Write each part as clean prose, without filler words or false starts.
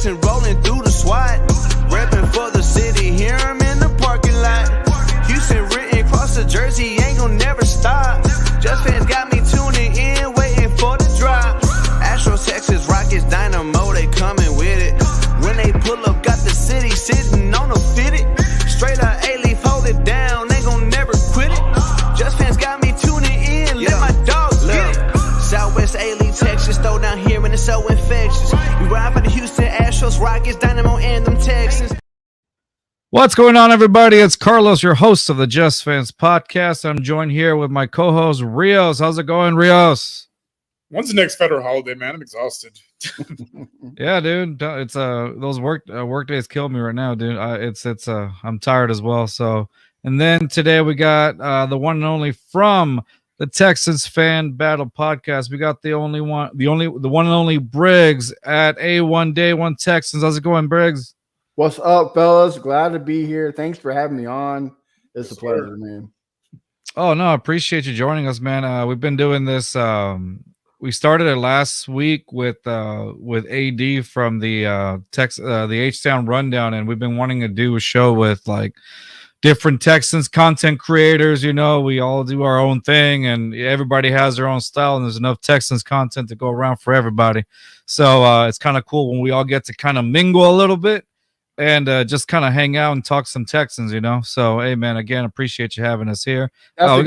Jackson rolling through the SWAT. Reppin' for the city, hear him in the parking lot. Houston written across the jersey, ain't gon' never stop. Just fans got me tuning in, waiting for the drop. Astros, Texas, Rockets, Dynamo, they coming with it. When they pull up, got the city sitting on a fitted. Straight up A-Leaf, hold it down, ain't gon' never quit it. Just fans got me tuning in, let my dogs get it. Southwest A-Leaf, Texas, throw down here and it's so infectious. We ride for the Houston Astros, Rockets, Dynamo, and them Texans. What's going on, everybody? It's Carlos, your host of the Just Fans podcast. I'm joined here with my co-host, Rios. How's it going, Rios? When's the next federal holiday, man? I'm exhausted. Yeah, dude. It's those work days kill me right now, dude. I'm tired as well. So, and then today we got the one and only from the Texans Fan Battle Podcast. We got the one and only Briggs at A1 Day One Texans. How's it going, Briggs? What's up, fellas? Glad to be here. Thanks for having me on. It's a pleasure, man. Oh, no, I appreciate you joining us, man. We've been doing this. We started it last week with AD from the H-Town Rundown, and we've been wanting to do a show with like different Texans content creators. You know, we all do our own thing, and everybody has their own style, and there's enough Texans content to go around for everybody. So it's kind of cool when we all get to kind of mingle a little bit and just kind of hang out and talk some Texans, you know. So, hey, man, again, appreciate you having us here. That's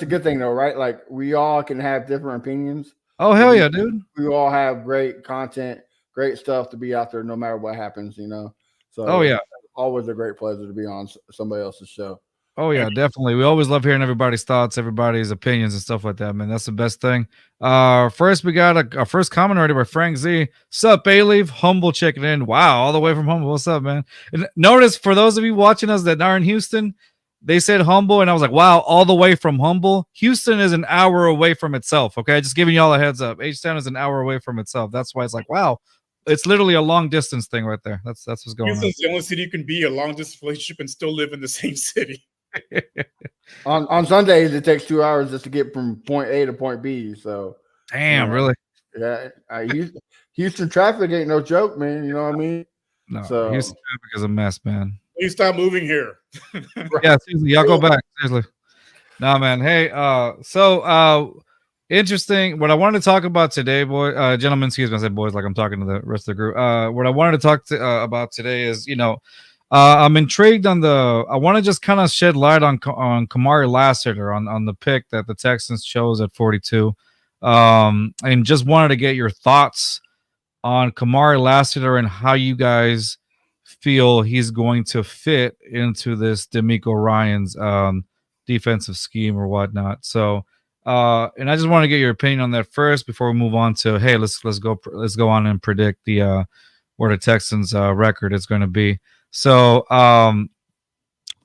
a good thing, though, right? Like, we all can have different opinions. Oh, hell yeah, dude. We all have great content, great stuff to be out there no matter what happens, you know. So, oh, yeah. Always a great pleasure to be on somebody else's show. Oh, yeah, definitely. We always love hearing everybody's thoughts, everybody's opinions and stuff like that, man. That's the best thing. First, we got a first comment already by Frank Z. Sup, A-Leaf? Humble checking in. Wow, all the way from Humble. What's up, man? And notice, for those of you watching us that are in Houston, they said Humble, and I was like, wow, all the way from Humble. Houston is an hour away from itself, okay? Just giving you all a heads up. H-Town is an hour away from itself. That's why it's like, wow. It's literally a long distance thing right there. That's what's going on. Houston's the only city you can be a long distance relationship and still live in the same city. on Sundays, it takes 2 hours just to get from point A to point B. So, damn, really? Yeah, Houston traffic ain't no joke, man. You know what I mean? No, so, Houston traffic is a mess, man. Please stop moving here. Yeah, seriously, y'all go back. Seriously, no, man. Hey, interesting. What I wanted to talk about today, gentlemen, excuse me, I said boys like I'm talking to the rest of the group. What I wanted to talk about today is, you know, I'm intrigued on I want to just kind of shed light on Kamari Lassiter, on the pick that the Texans chose at 42. And just wanted to get your thoughts on Kamari Lassiter and how you guys feel he's going to fit into this DeMeco Ryans defensive scheme or whatnot. So, and I just want to get your opinion on that first before we move on to, hey, let's go on and predict where the Texans record is going to be. So,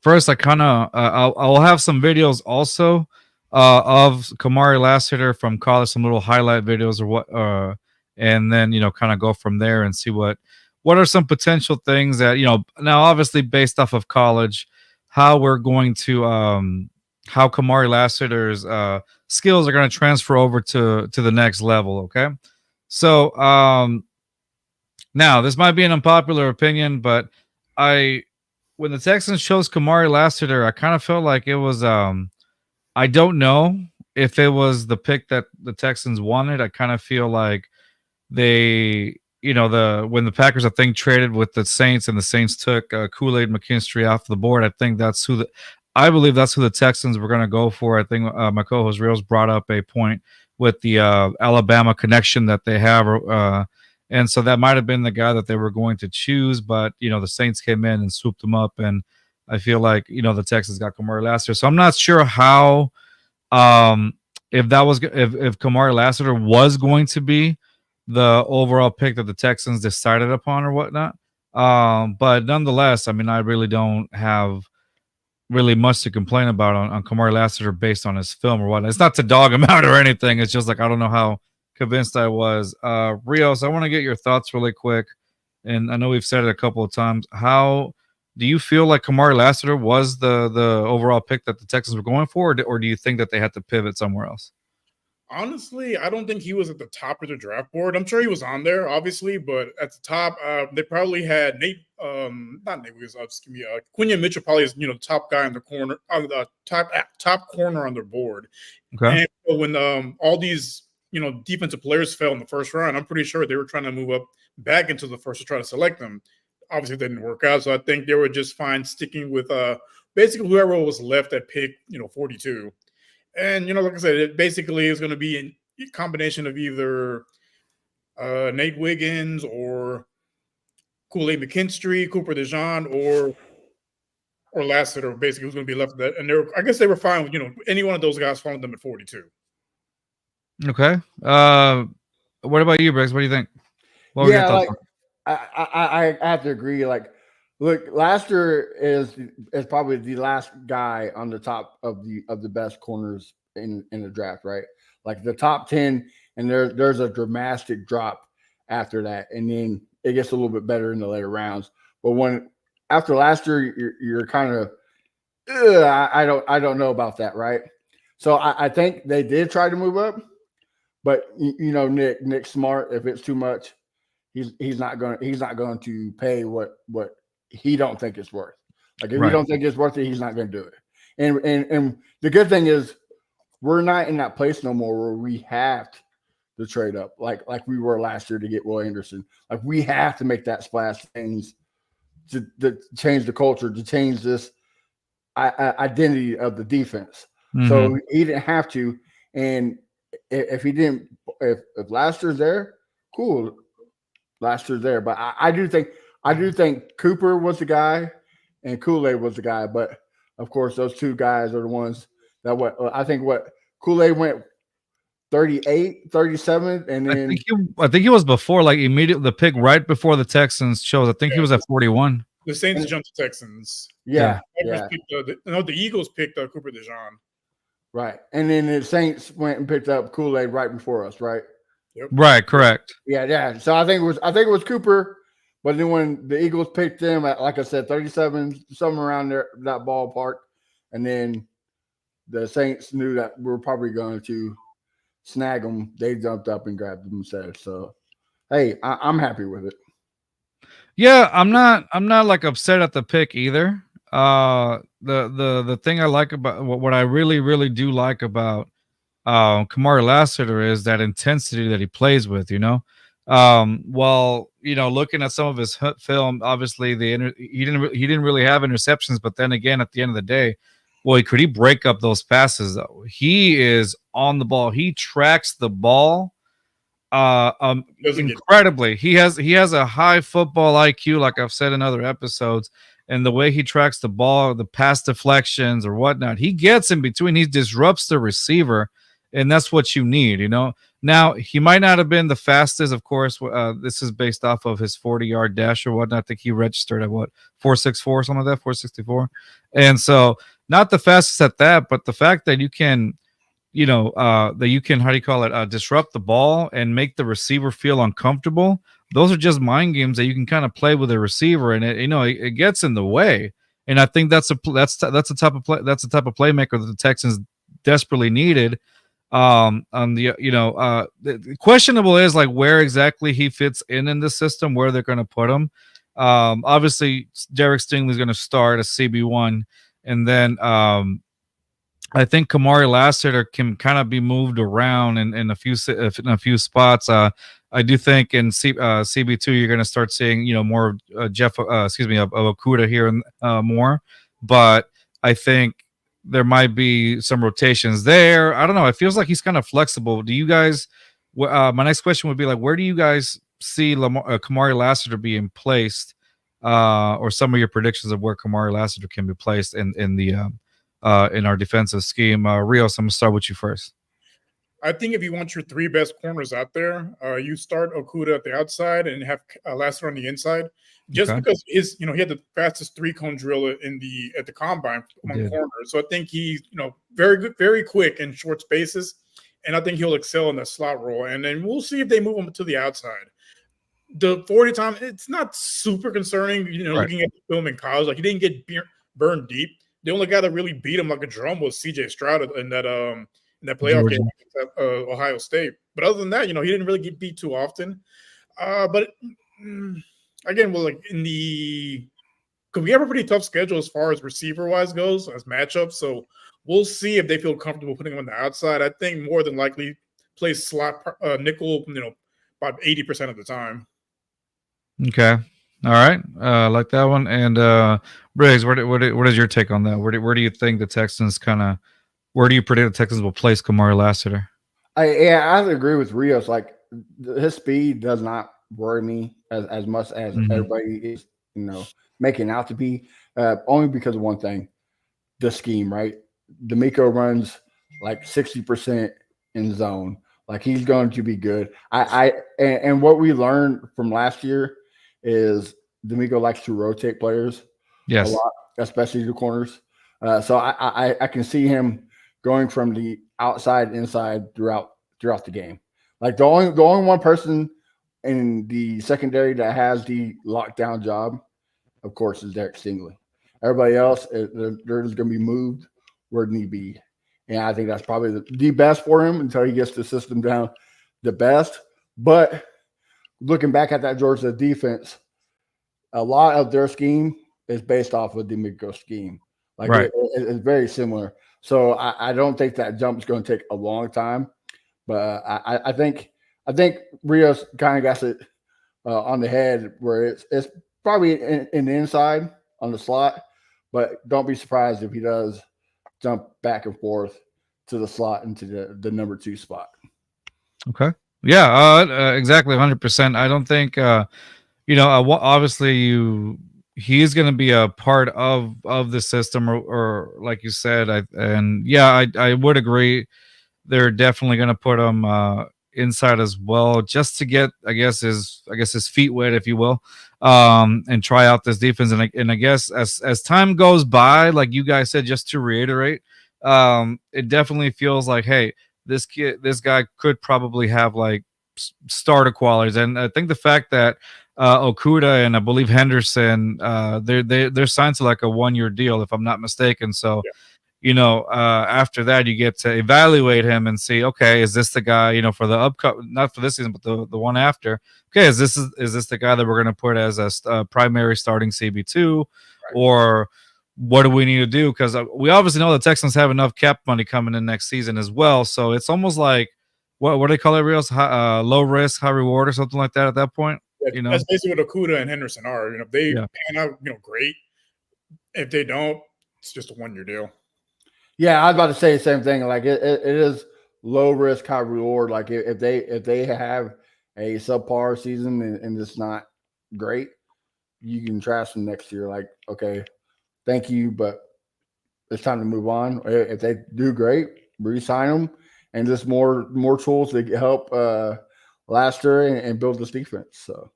first, I kind of I'll have some videos also of Kamari Lassiter from college, some little highlight videos or what, and then, you know, kind of go from there and see what are some potential things that, you know, now obviously based off of college, how we're going to how Kamari Lassiter's skills are going to transfer over to the next level. Okay, so now this might be an unpopular opinion, but when the Texans chose Kamari Lassiter, I kind of felt like it was I don't know if it was the pick that the Texans wanted. I kind of feel like they, you know, when the Packers, I think, traded with the Saints and the Saints took Kool-Aid McKinstry off the board, I think I believe that's who the Texans were going to go for. I think my co-host Rios brought up a point with the Alabama connection that they have, and so that might have been the guy that they were going to choose, but, you know, the Saints came in and swooped him up, and I feel like, you know, the Texans got Kamari Lassiter. So I'm not sure how, if Kamari Lassiter was going to be the overall pick that the Texans decided upon or whatnot. But nonetheless, I mean, I really don't have really much to complain about on Kamari Lassiter based on his film or whatnot. It's not to dog him out or anything. It's just like, I don't know how convinced I was. Rios, I want to get your thoughts really quick. And I know we've said it a couple of times. How do you feel like Kamari Lassiter was the overall pick that the Texans were going for, or do you think that they had to pivot somewhere else? Honestly, I don't think he was at the top of the draft board. I'm sure he was on there, obviously, but at the top, they probably had not Nate Wiggins, excuse me, Quinion Mitchell probably is the top guy in the corner, the top corner on their board. Okay. And so when all these defensive players fell in the first round, I'm pretty sure they were trying to move up back into the first to try to select them. Obviously, it didn't work out, so I think they were just fine sticking with basically whoever was left at pick 42. And, like I said, it basically is going to be a combination of either Nate Wiggins or Kool-Aid McKinstry, Cooper DeJean, or Lassiter, basically who's going to be left. And I guess they were fine with, any one of those guys following them at 42. Okay. What about you, Briggs? What do you think? What were your thoughts on? I have to agree. Like, look, Lassiter is probably the last guy on the top of the best corners in the draft, right? Like the top 10, and there's a dramatic drop after that, and then it gets a little bit better in the later rounds. But after Lassiter, you're kind of, I don't know about that, right? So I think they did try to move up, but Nick Smart, if it's too much, he's not going to pay what he don't think it's worth. Like if you don't think it's worth it, he's not going to do it. And the good thing is we're not in that place no more where we have to trade up like we were last year to get Will Anderson. Like we have to make that splash change to change the culture, to change this identity of the defense. Mm-hmm. So he didn't have to. And if he didn't, if Lassiter's there, cool. Lassiter's there. But I do think Cooper was the guy and Kool-Aid was the guy. But of course, those two guys are the ones that Kool-Aid went 38, 37, and then I think he was before, like immediately the pick right before the Texans chose. I think he was at 41. The Saints jumped to Texans. Yeah. The Eagles picked Cooper DeJean. Right, and then the Saints went and picked up Kool-Aid right before us, right? Yep. Right, correct. Yeah. So I think it was Cooper, but then when the Eagles picked them at, like I said, 37, somewhere around there, that ballpark, and then the Saints knew that we were probably going to snag them. They jumped up and grabbed them instead. So, hey, I'm happy with it. Yeah, I'm not like upset at the pick either. The thing I like about what I really do like about Kamari Lassiter is that intensity that he plays with, looking at some of his film, obviously he didn't really have interceptions, but then again, at the end of the day, could he break up those passes though? He is on the ball. He tracks the ball incredibly. He has a high football IQ, like I've said in other episodes. And the way he tracks the ball, the pass deflections or whatnot, he gets in between. He disrupts the receiver, and that's what you need, Now, he might not have been the fastest, of course. This is based off of his 40-yard dash or whatnot. I think he registered at 4.64, something like that, 4.64. And so not the fastest at that, but the fact that you can, disrupt the ball and make the receiver feel uncomfortable. Those are just mind games that you can kind of play with a receiver, and it gets in the way. And I think that's the type of playmaker that the Texans desperately needed. The questionable is like where exactly he fits in the system, where they're going to put him. Obviously, Derek Stingley is going to start as CB1, and then I think Kamari Lassiter can kind of be moved around in a few spots. I do think in CB2 you're going to start seeing more of Okudah here and more, but I think there might be some rotations there. I don't know. It feels like he's kind of flexible. Do you guys? My next question would be like, where do you guys see Kamari Lassiter being placed, or some of your predictions of where Kamari Lassiter can be placed in our defensive scheme? Rios, I'm gonna start with you first. I think if you want your three best corners out there, you start Okudah at the outside and have Lassiter on the inside. Just because he had the fastest 3-cone drill at the combine among corners, so I think he's very good, very quick in short spaces, and I think he'll excel in the slot role. And then we'll see if they move him to the outside. The 40 time, it's not super concerning. Looking at the film in college, like he didn't get burned deep. The only guy that really beat him like a drum was C.J. Stroud in that in that playoff Georgia. game against Ohio State. But other than that, he didn't really get beat too often. But again, well, like because we have a pretty tough schedule as far as receiver-wise goes, as matchups. So we'll see if they feel comfortable putting him on the outside. I think more than likely plays slot nickel, about 80% of the time. Okay. All right. Like that one. And Briggs, what is your take on that? Where do you think the Texans where do you predict the Texans will place Kamari Lassiter? I agree with Rios. Like his speed does not worry me as much as everybody is, making out to be. Only because of one thing, the scheme, right? DeMeco runs like 60% in zone. Like he's going to be good. And what we learned from last year is DeMeco likes to rotate players a lot, especially the corners. So I can see him going from the outside inside throughout the game. Like the only one person in the secondary that has the lockdown job, of course, is Derek Stingley. Everybody else, they're just going to be moved where need be. And I think that's probably the best for him until he gets the system down the best. But looking back at that Georgia defense, a lot of their scheme is based off of DeMeco's scheme. Like right. It's very similar. So I don't think that jump is going to take a long time. But I think Rios kind of got it on the head where it's probably in the inside on the slot. But don't be surprised if he does jump back and forth to the slot into the number 2 spot. Okay. Yeah, exactly 100%. I don't think, obviously he's going to be a part of the system or like you said, I would agree. They're definitely going to put him inside as well, just to get, I guess his feet wet, if you will, and try out this defense. And I guess as time goes by, like you guys said, just to reiterate, it definitely feels like, hey, this guy could probably have like starter qualities. And I think the fact that Okudah and I believe Henderson, they're signed to like a 1-year deal, if I'm not mistaken. So. Yeah. After that, you get to evaluate him and see, okay, is this the guy, for the not for this season, but the one after? Okay, is this the guy that we're going to put as a primary starting CB2, right? Or what do we need to do? Because we obviously know the Texans have enough cap money coming in next season as well. So it's almost like what do they call it, Rios? Low risk, high reward, or something like that. At that point, that's basically what Okudah and Henderson are. If they pan out, great. If they don't, it's just a 1-year deal. Yeah, I was about to say the same thing. Like it is low risk, high reward. Like if they have a subpar season and it's not great, you can trash them next year. Like, okay, thank you, but it's time to move on. If they do great, re-sign them and just more tools to help Lassiter and build this defense. So.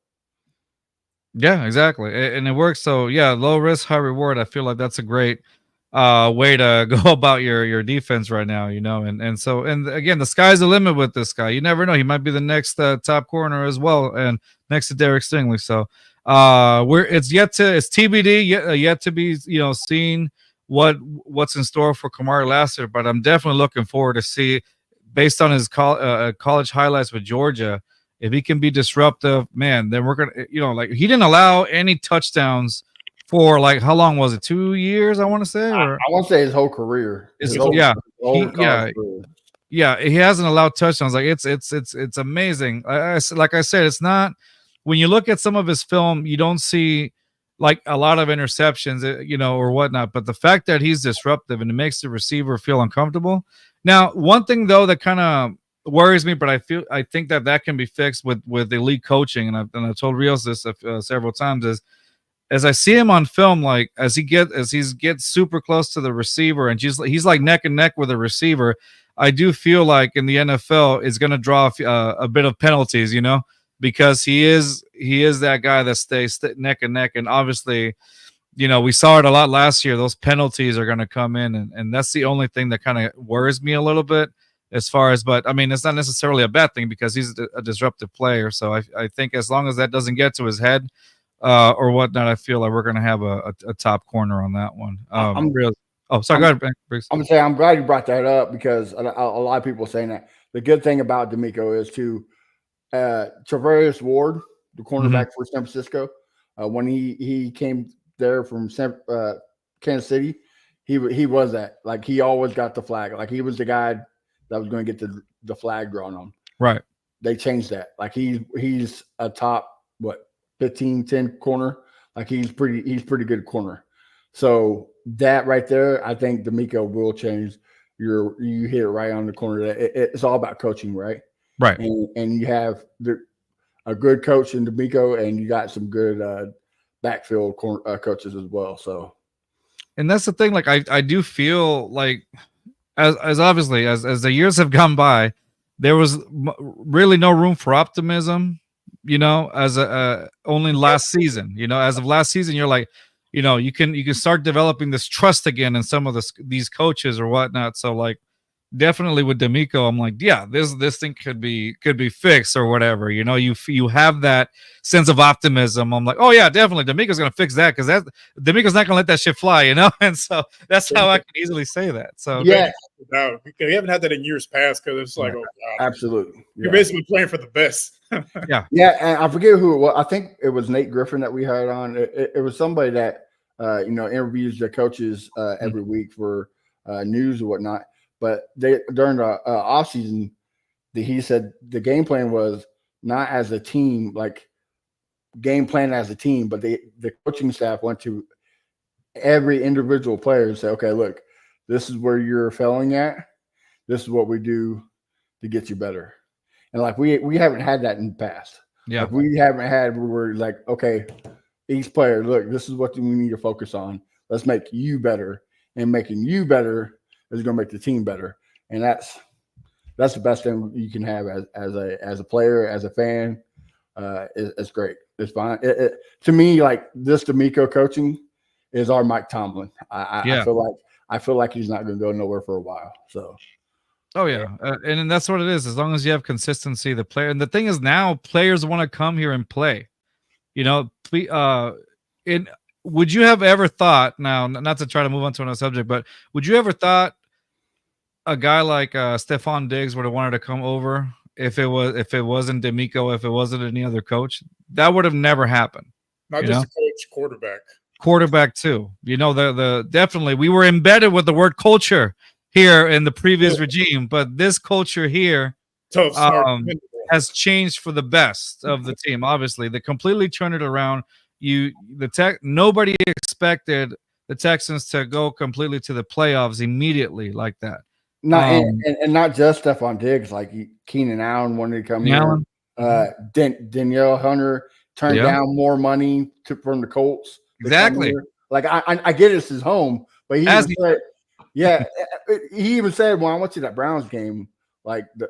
Yeah, exactly, and it works. So yeah, low risk, high reward. I feel like that's a great way to go about your defense right now, and so again, the sky's the limit with this guy. You never know, he might be the next top corner as well, and next to Derek Stingley. So it's TBD, yet to be seen what's in store for Kamari Lassiter, but I'm definitely looking forward to see, based on his college highlights with Georgia, if he can be disruptive, man. Then we're gonna like he didn't allow any touchdowns for like, how long was it? 2 years, I want to say. Or I want to say his whole career. He hasn't allowed touchdowns. Like it's amazing. Like I said, it's not, when you look at some of his film, you don't see like a lot of interceptions, or whatnot. But the fact that he's disruptive and it makes the receiver feel uncomfortable. Now, one thing though that kind of worries me, but I think that can be fixed with elite coaching, and I've told Rios this several times, is as I see him on film, like as he gets super close to the receiver and he's like neck and neck with the receiver, I do feel like in the NFL it's going to draw a bit of penalties, because he is that guy that stays neck and neck. And obviously, we saw it a lot last year. Those penalties are going to come in, and that's the only thing that kind of worries me a little bit as far as, but I mean, it's not necessarily a bad thing because he's a disruptive player. So I think as long as that doesn't get to his head, or whatnot, I feel like we're going to have a top corner on that one. Oh, sorry. Go ahead, Briggs. I'm gonna say I'm glad you brought that up because a lot of people are saying that. The good thing about D'Amico is to Travarius Ward, the cornerback for San Francisco, when he came there from Kansas City, he was that. Like, he always got the flag. Like, he was the guy that was going to get the flag drawn on. Right. They changed that. Like, he's a top 15-10 corner. Like, he's pretty good corner. So that right there, I think D'Amico will change you hit it right on the corner. It's all about coaching, right? Right. And you have a good coach in D'Amico, and you got some good backfield coaches as well. So, and that's the thing. Like, I do feel like as obviously as the years have gone by, there was really no room for optimism. As only last season. As of last season, you're like, you can start developing this trust again in some of these coaches or whatnot. So, like, definitely with D'Amico, I'm like, yeah, this thing could be fixed or whatever. You have that sense of optimism. I'm like, oh yeah, definitely D'Amico's gonna fix that, because D'Amico's not gonna let that shit fly, and so that's how I can easily say that. So yeah, no, we haven't had that in years past, because it's like, oh god, absolutely, you're basically playing for the best. yeah, and I forget who it was. I think it was Nate Griffin that we had on. It was somebody that interviews the coaches every week for news or whatnot. But during the off season, he said the game plan was not as a team, like game plan as a team, but the coaching staff went to every individual player and said, okay, look, this is where you're failing at. This is what we do to get you better. And like we haven't had that in the past. Yeah, like, we haven't had where we're like, okay, each player, look, this is what we need to focus on. Let's make you better, and making you better is going to make the team better. And that's the best thing you can have as a player, as a fan. It's great. It's fine. To me, like, this D'Amico coaching is our Mike Tomlin. I feel like he's not going to go nowhere for a while. So. Oh yeah, and that's what it is. As long as you have consistency, the player. And the thing is, now players want to come here and play. Would you have ever thought? Now, not to try to move on to another subject, but would you ever thought a guy like Stephon Diggs would have wanted to come over if it wasn't D'Amico, if it wasn't any other coach? That would have never happened. Not just a coach, quarterback too. The definitely we were embedded with the word culture here in the previous regime, but this culture here has changed for the best of the team. Obviously, they completely turned it around. Nobody expected the Texans to go completely to the playoffs immediately like that. And not just Stephon Diggs, like Keenan Allen wanted to come here. Danielle Hunter turned down more money from the Colts. Exactly. Like, I get it's his home, but he even said, when I went to that Browns game, like the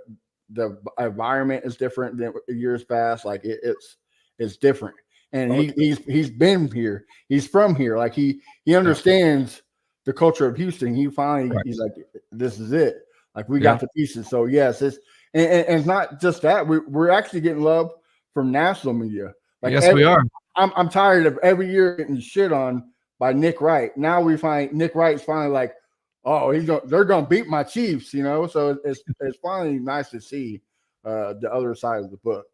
environment is different than years past. Like, it's different. And he's been here. He's from here. Like, he understands the culture of Houston. He's like, this is it. Like, we got the pieces. So yes, and it's not just that. We're actually getting love from national media. Like, yes, we are. I'm tired of every year getting shit on by Nick Wright. Now we find Nick Wright's finally like, oh, they're gonna beat my Chiefs, So it's finally nice to see the other side of the book.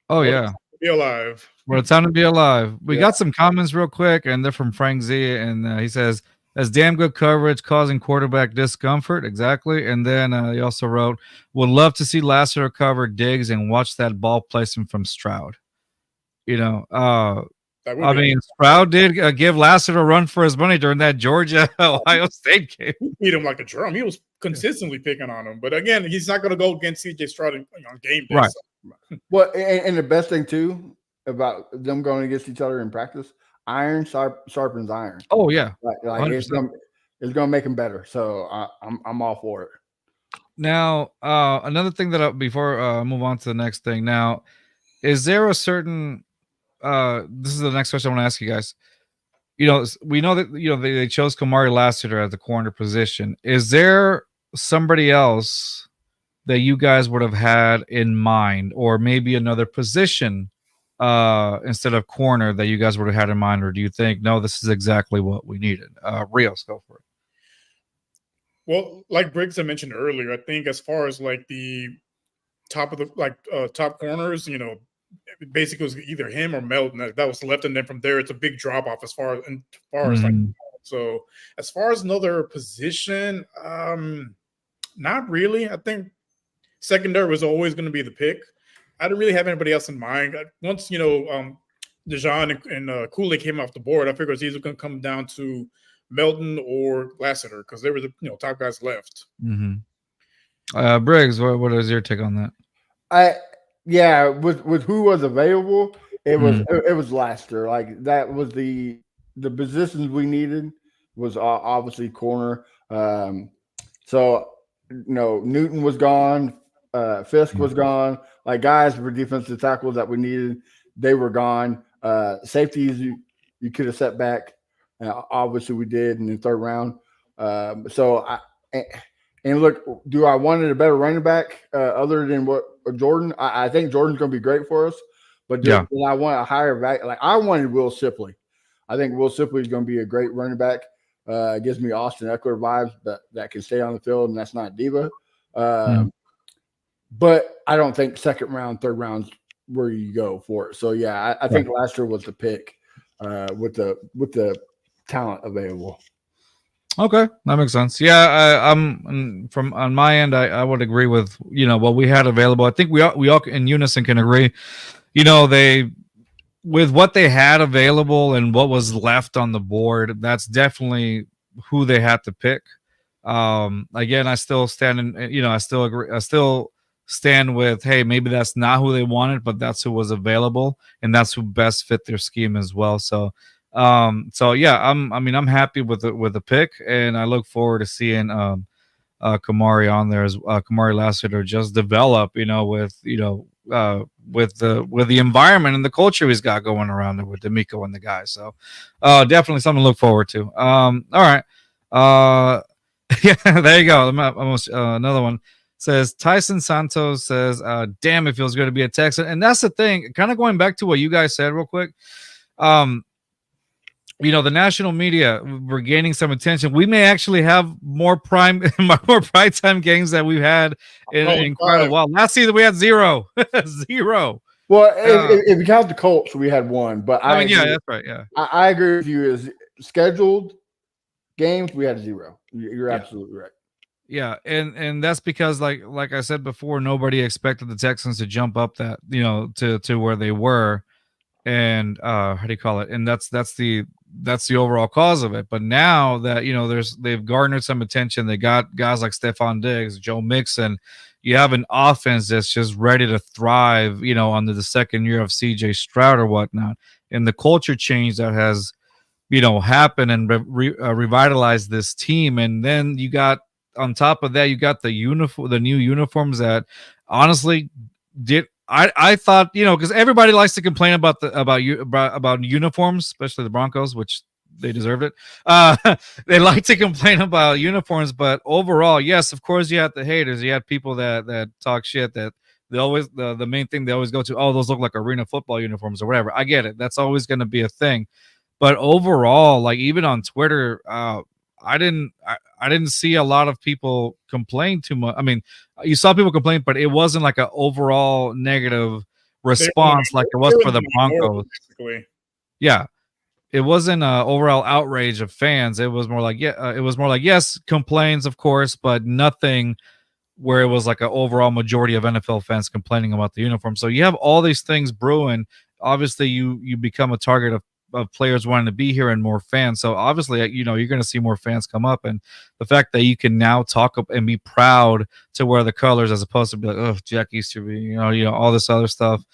Oh yeah. Be alive. Well, it's time to be alive. We got some comments real quick, and they're from Frank Z, and he says, "That's damn good coverage, causing quarterback discomfort." Exactly. And then he also wrote, "Would love to see Lassiter cover Diggs and watch that ball placement from Stroud." Stroud did give Lassiter a run for his money during that Georgia Ohio State game. He beat him like a drum. He was consistently picking on him, but again, he's not going to go against CJ Stroud on game day. Right. So. Well, and the best thing too about them going against each other in practice, iron sharpens iron. Oh yeah, like it's gonna make them better. So I'm all for it. Now, another thing that before I move on to the next thing. Now, is there a certain this is the next question I want to ask you guys. We know that they chose Kamari Lassiter at the corner position. Is there somebody else that you guys would have had in mind, or maybe another position instead of corner that you guys would have had in mind, or do you think no, this is exactly what we needed? Rios, go for it. Well, like Briggs had mentioned earlier, I think as far as like the top of the top corners, basically it was either him or Melton that was left, and then from there it's a big drop off as far as like. So as far as another position, not really. I think secondary was always going to be the pick. I didn't really have anybody else in mind. Once DeJean and Kool-Aid came off the board, I figured it was either going to come down to Melton or Lassiter because they were the top guys left. Briggs, what is your take on that? With who was available, it was Lassiter. Like that was the positions we needed was obviously corner. So Newton was gone, Fisk was gone. Like guys for defensive tackles that we needed, they were gone. Safeties you could have set back. Obviously, we did in the third round. Look, do I wanted a better running back other than what Jordan? I think Jordan's going to be great for us, but do I want a higher back? Like I wanted Will Shipley. I think Will Shipley is going to be a great running back. It gives me Austin Eckler vibes that can stay on the field, and that's not diva. But I don't think second round, third round's where you go for it. So I think Lassiter was the pick with the talent available. Okay, that makes sense. Yeah, I'm from on my end. I would agree with what we had available. I think we all in unison can agree. They with what they had available and what was left on the board, that's definitely who they had to pick. Again, I still stand in. I still agree. I still stand with, hey, maybe that's not who they wanted, but that's who was available, and that's who best fit their scheme as well. So. I'm happy with the pick, and I look forward to seeing Kamari on there as Kamari Lassiter just develop, with the environment and the culture he's got going around there with D'Amico and the guys. So definitely something to look forward to. All right. Yeah, there you go. Almost another one says Tyson Santos says, damn, it feels good to be a Texan. And that's the thing, kind of going back to what you guys said real quick. The national media, we're gaining some attention. We may actually have more prime time games that we've had in quite a while. Last season we had zero. Well, if you count the Colts, we had one. But that's right. Yeah, I agree with you. As scheduled games, we had zero. You're absolutely right. Yeah, and that's because like I said before, nobody expected the Texans to jump up that to where they were, and how do you call it? And that's the overall cause of it. But now that they've garnered some attention, they got guys like Stephon Diggs, Joe Mixon. You have an offense that's just ready to thrive, under the second year of CJ Stroud or whatnot, and the culture change that has happened and revitalized this team. And then you got on top of that, you got the new uniforms that honestly I thought, because everybody likes to complain about uniforms, especially the Broncos, which they deserved it. They like to complain about uniforms, but overall, yes, of course, you had the haters. You had people that talk shit that they always the main thing they always go to. Oh, those look like arena football uniforms or whatever. I get it. That's always going to be a thing. But overall, like even on Twitter, I didn't see a lot of people complain too much. I mean, you saw people complain, but it wasn't like an overall negative response like it was for the Broncos. Yeah, it wasn't an overall outrage of fans. It was more like yes, complaints of course, but nothing where it was like an overall majority of NFL fans complaining about the uniform. So you have all these things brewing. Obviously, you become a target of players wanting to be here and more fans. So obviously, you're going to see more fans come up, and the fact that you can now talk up and be proud to wear the colors as opposed to be like, oh, Jack Easterby, all this other stuff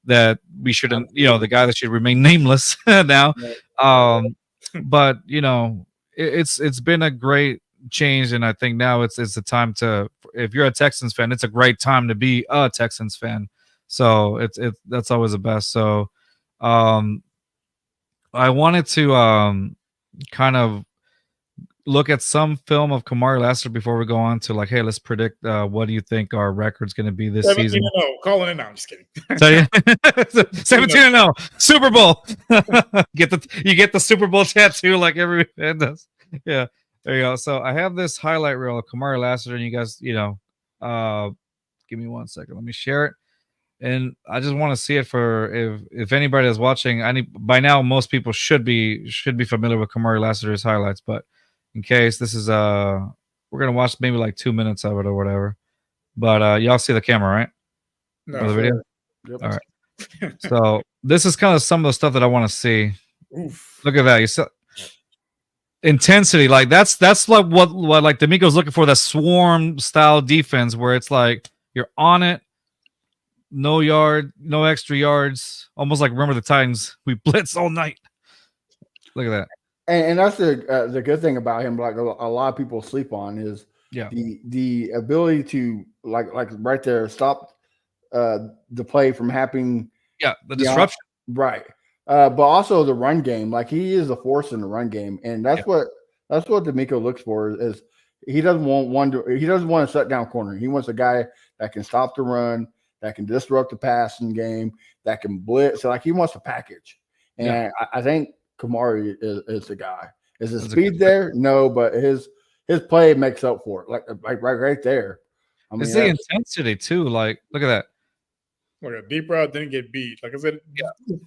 that we shouldn't, the guy that should remain nameless now. But it's been a great change, and I think now it's the time to, if you're a Texans fan, it's a great time to be a Texans fan. So that's always the best. So I wanted to kind of look at some film of Kamari Lassiter before we go on to like, hey, let's predict what do you think our record's going to be this season. 17-0. Calling it now. I'm just kidding. 17-0. Super Bowl. You get the Super Bowl tattoo like every fan does. Yeah. There you go. So I have this highlight reel of Kamari Lassiter, and you guys, give me 1 second. Let me share it. And I just want to see it for if anybody is watching. By now most people should be familiar with Kamari Lassiter's highlights, but in case this is we're gonna watch maybe like 2 minutes of it or whatever. But y'all see the camera, right? No, Or the video? Yep. All right. So this is kind of some of the stuff that I want to see. Oof. Look at that. You saw intensity. Like that's like what like D'Amico's looking for, that swarm style defense where it's like you're on it, no extra yards, almost like remember the Titans. We blitz all night. Look at that. And that's the good thing about him. Like a lot of people sleep on is the ability to like right there stop the play from happening. Yeah, the disruption. Right. But also the run game. Like he is a force in the run game, and that's what D'Amico looks for. Is he doesn't want a shut down corner. He wants a guy that can stop the run, that can disrupt the passing game, that can blitz. So like he wants a package, and I think Kamari is the guy. Is his speed there? No, but his play makes up for it. Like right there. I mean, it's the intensity too. Like look at that. Like a deep route didn't get beat. Like I said,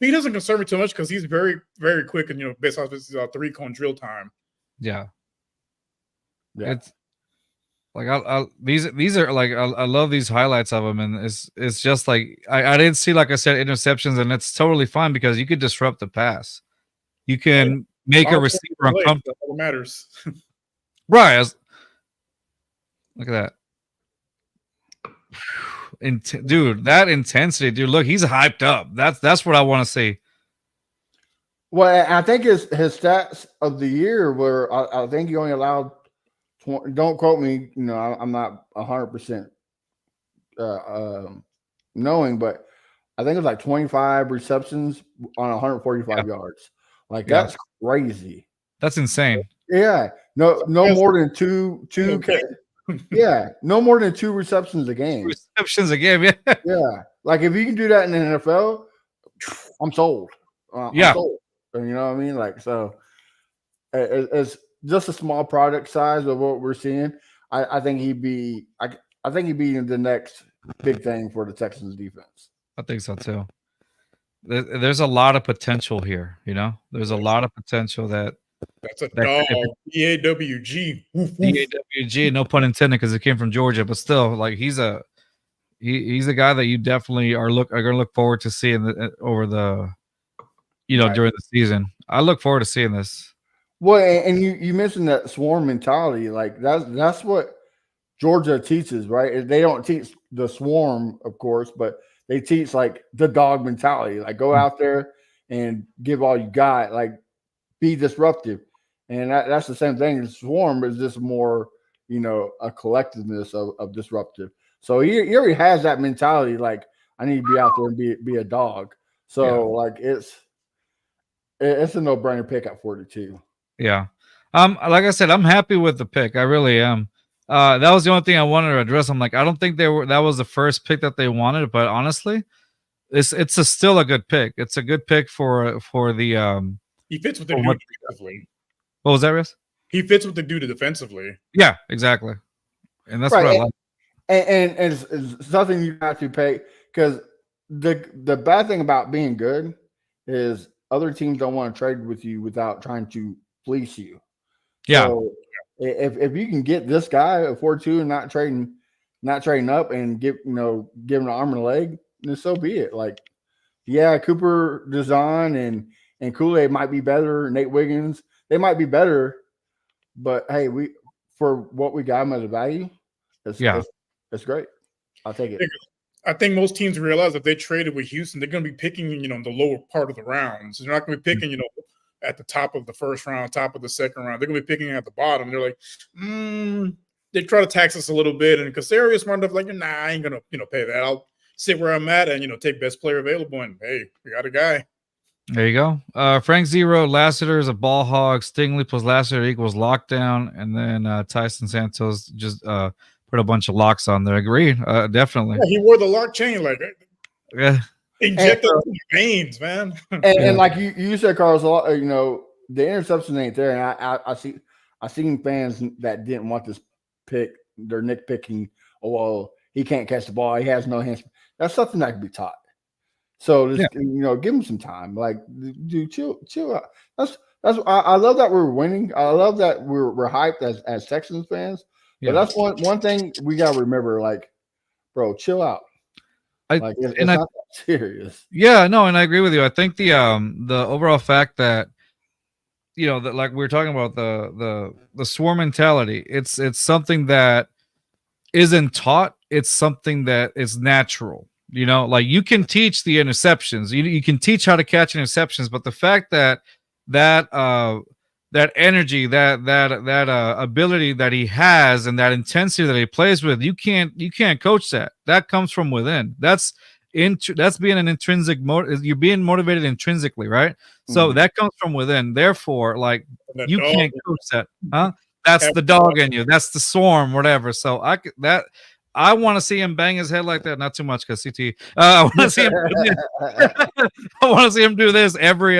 he doesn't concern me too much because he's very, very quick and based off his 3-cone drill time. Yeah. It's like these are like I love these highlights of him, and it's just like I didn't see, like I said, interceptions, and it's totally fine because you could disrupt the pass. You can make a receiver uncomfortable. That's all that matters. Right. Look at that. Dude, that intensity, dude. Look, he's hyped up. That's what I want to see. Well, I think his stats of the year were I think he only allowed. Don't quote me. I'm not 100% knowing, but I think it was like 25 receptions on 145 yards. Like that's crazy. That's insane. Yeah. No more than two. Yeah, no more than 2 receptions a game. Receptions a game, yeah. Yeah, like if you can do that in the NFL, I'm sold. I'm sold. You know what I mean? Like so, it's just a small product size of what we're seeing. I think he'd be. I think he'd be the next big thing for the Texans defense. I think so too. There's a lot of potential here. There's a lot of potential that. That's a dog. DAWG. DAWG, no pun intended, because it came from Georgia, but still, like he's a guy that you definitely are going to look forward to seeing over the, during the season. I look forward to seeing this. Well, and you mentioned that swarm mentality, like that's what Georgia teaches, right? They don't teach the swarm, of course, but they teach like the dog mentality, like go out there and give all you got, like. Be disruptive, and that's the same thing. The swarm is just more, a collectiveness of disruptive. So he already has that mentality. Like I need to be out there and be a dog. So like it's a no-brainer pick at 42. Yeah. Like I said, I'm happy with the pick. I really am. That was the only thing I wanted to address. I'm like, I don't think that was the first pick that they wanted, but honestly, it's still a good pick. It's a good pick for the He fits what they do defensively. What was that, Riz? He fits what they do defensively. Yeah, exactly. And that's right. what I like. And it's something you have to pay, because the bad thing about being good is other teams don't want to trade with you without trying to fleece you. Yeah. So if you can get this guy at 4-2 and not trading up and give him an arm and a leg, then so be it. Like, Cooper DeJean and Kool-Aid might be better. Nate Wiggins, they might be better, but hey, for what we got them as a value, it's great. I'll take it. I think most teams realize if they traded with Houston, they're going to be picking, the lower part of the rounds. They're not going to be picking, at the top of the first round, top of the second round. They're going to be picking at the bottom. They're like, they try to tax us a little bit, and Casario smart enough, like, nah, I ain't going to, pay that. I'll sit where I'm at and take best player available, and hey, we got a guy. There you go. Frank Zero, Lassiter is a ball hog. Stingley plus Lassiter equals lockdown. And then Tyson Santos just put a bunch of locks on there. Agreed. Definitely. Yeah, he wore the lock chain, like injected veins, man. And like you said, Carlos, the interception ain't there. And I seen fans that didn't want this pick. They're nitpicking. Oh well, he can't catch the ball. He has no hands. That's something that can be taught. So just give him some time. Like, dude, chill out. I love that we're winning. I love that we're hyped as Texans fans. But that's one thing we gotta remember. Like, bro, chill out. It's not that serious. Yeah, no, and I agree with you. I think the overall fact that that, like we were talking about, the swarm mentality. It's something that isn't taught. It's something that is natural. Like you can teach the interceptions. You can teach how to catch interceptions, but the fact that energy, that ability that he has, and that intensity that he plays with, you can't coach that. That comes from within. That's being an intrinsic you're being motivated intrinsically, right? So that comes from within. Therefore, like, you can't coach that, huh? That's the dog in you. That's the swarm, whatever. So I want to see him bang his head like that. Not too much, because CT. I want to see him. I want to see him do this every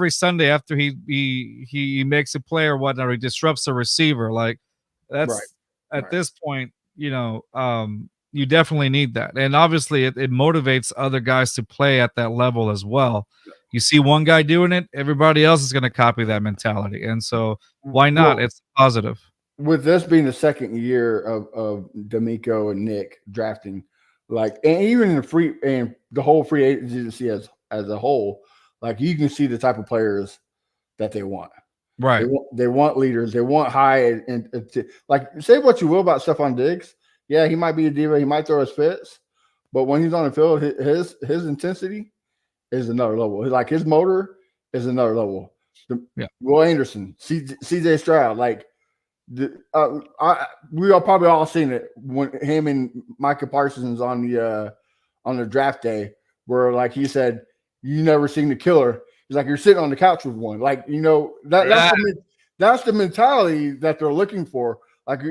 Sunday after he makes a play or whatnot, or he disrupts a receiver. Like, that's at this point, you definitely need that. And obviously it motivates other guys to play at that level as well. You see one guy doing it, everybody else is going to copy that mentality. And so why not? Well, it's positive. With this being the second year of D'Amico and Nick drafting, like, and even in the whole free agency as a whole, like, you can see the type of players that they want. Right. They want leaders. They want high and like, say what you will about Stephon Diggs. Yeah, he might be a diva. He might throw his fits, but when he's on the field, his intensity is another level. Like, his motor is another level. Will Anderson, CJ Stroud, like, we are probably all seen it when him and Micah Parsons on the draft day, where, like, he said, "You never seen the killer." He's like, "You're sitting on the couch with one." Like, that's the mentality that they're looking for. Like,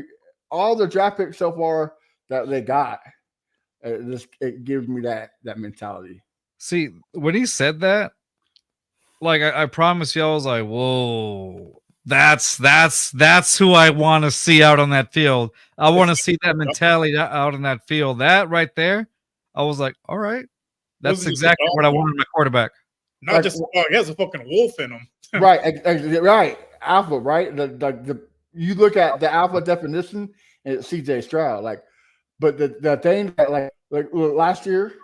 all the draft picks so far that they got, it gives me that mentality. See, when he said that, like, I promise you, I was like, whoa, that's who I want to see out on that field. I want to see that mentality out on that field. That right there, I was like, all right, that's exactly what I want in my quarterback. Not like, just he has a fucking wolf in him. right, alpha, right? The you look at the alpha definition, and it's CJ Stroud. Like, but the thing that like last year,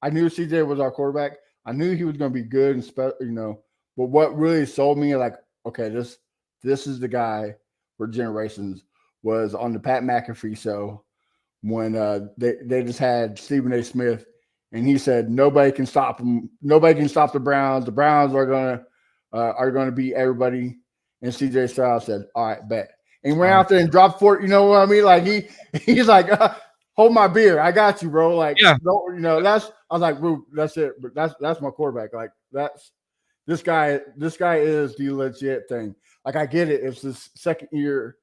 I knew CJ was our quarterback. I knew he was going to be good and But what really sold me, like, okay, this is the guy for generations, was on the Pat McAfee show when they just had Stephen A. Smith, and he said nobody can stop him. Nobody can stop the Browns. The Browns are gonna beat everybody. And CJ Stroud said, "All right, bet." And he went out there and dropped 40. You know what I mean? Like, he's like, "Hold my beer, I got you, bro." Like, yeah. That's, I was like, "Bro, that's it." But that's my quarterback. Like, that's this guy. This guy is the legit thing. Like, I get it. It's his second year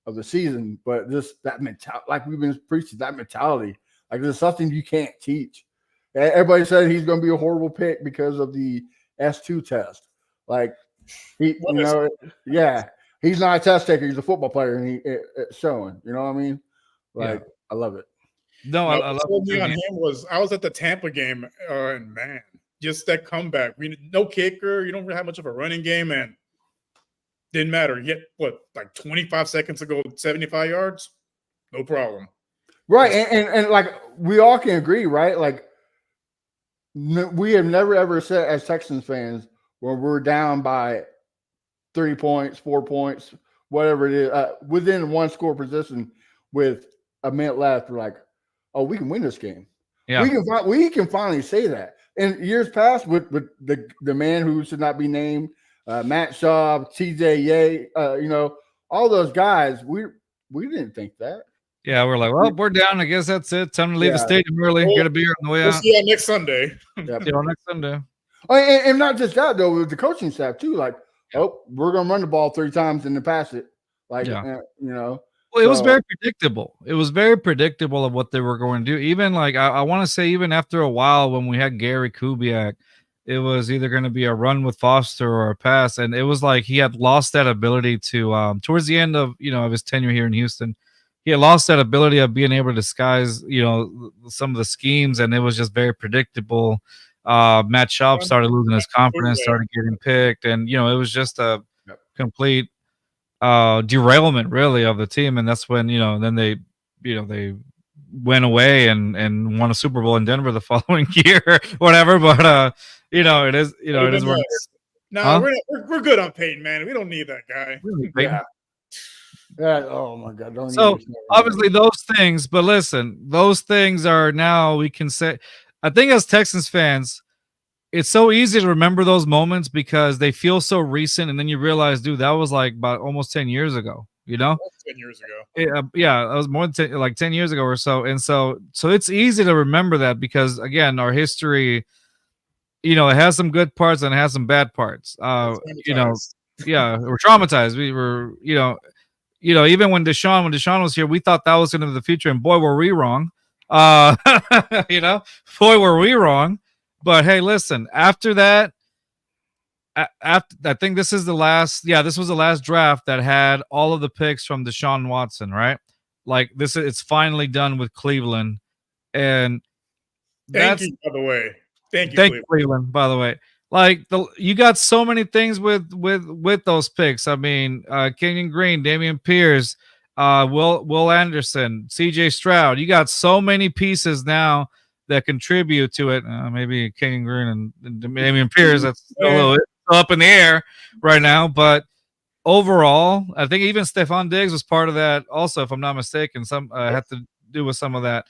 of the season, but that mentality, like we've been preaching, that mentality, like, there's something you can't teach. Everybody said he's going to be a horrible pick because of the S2 test. Like, he's not a test taker. He's a football player, and it's showing. You know what I mean? Like, I love it. No, I love it. On him was, I was at the Tampa game, and man, just that comeback. No kicker. You don't really have much of a running game, and didn't matter. Yet, like 25 seconds to go, 75 yards? No problem. Right. And like, we all can agree, right? Like, we have never, ever said as Texans fans, when we're down by 3 points, 4 points, whatever it is, within one score position with a minute left, we're like, oh, we can win this game. Yeah. We can finally say that. In years past, with the man who should not be named, Matt Schaub, TJ Yay, all those guys, we didn't think that. Yeah, we're like, well, we're down. I guess that's it. Time to leave the stadium early. Get a beer on the way out. See you next Sunday. See you next Sunday. Oh, and not just that, though, with the coaching staff, too. Like, we're going to run the ball 3 times and then pass it. Like, Well, it was very predictable. It was very predictable of what they were going to do. Even, like, I want to say, even after a while when we had Gary Kubiak, it was either going to be a run with Foster or a pass, and it was like he had lost that ability to towards the end of of his tenure here in Houston. He had lost that ability of being able to disguise some of the schemes, and it was just very predictable. Matt Schaub started losing his confidence, started getting picked, and it was just a complete derailment really of the team. And that's when then they went away and won a Super Bowl in Denver the following year, whatever. But it is it is what it is. No, we're good on Peyton, man. We don't need that guy. Yeah. Oh my God. Don't so obviously those things, but listen, those things are now we can say. I think as Texans fans, it's so easy to remember those moments because they feel so recent, and then you realize, dude, that was like about almost 10 years ago. 10 years ago. Yeah, that was more than 10 years ago or so. And so it's easy to remember that because again, our history, it has some good parts and it has some bad parts. Yeah, we're traumatized. We were, even when Deshaun was here, we thought that was going to be the future, and boy, were we wrong. Boy, were we wrong. But hey, listen, after that, I think this is the last. Yeah, this was the last draft that had all of the picks from Deshaun Watson, right? Like it's finally done with Cleveland, and thank you, by the way. Thank you, Cleveland. By the way, like you got so many things with those picks. I mean, Kenyon Green, Dameon Pierce, Will Anderson, C.J. Stroud. You got so many pieces now that contribute to it. Maybe Kenyon Green and Dameon Pierce. That's a little bit up in the air right now, but overall, I think even Stephon Diggs was part of that also, if I'm not mistaken. Some had to do with some of that.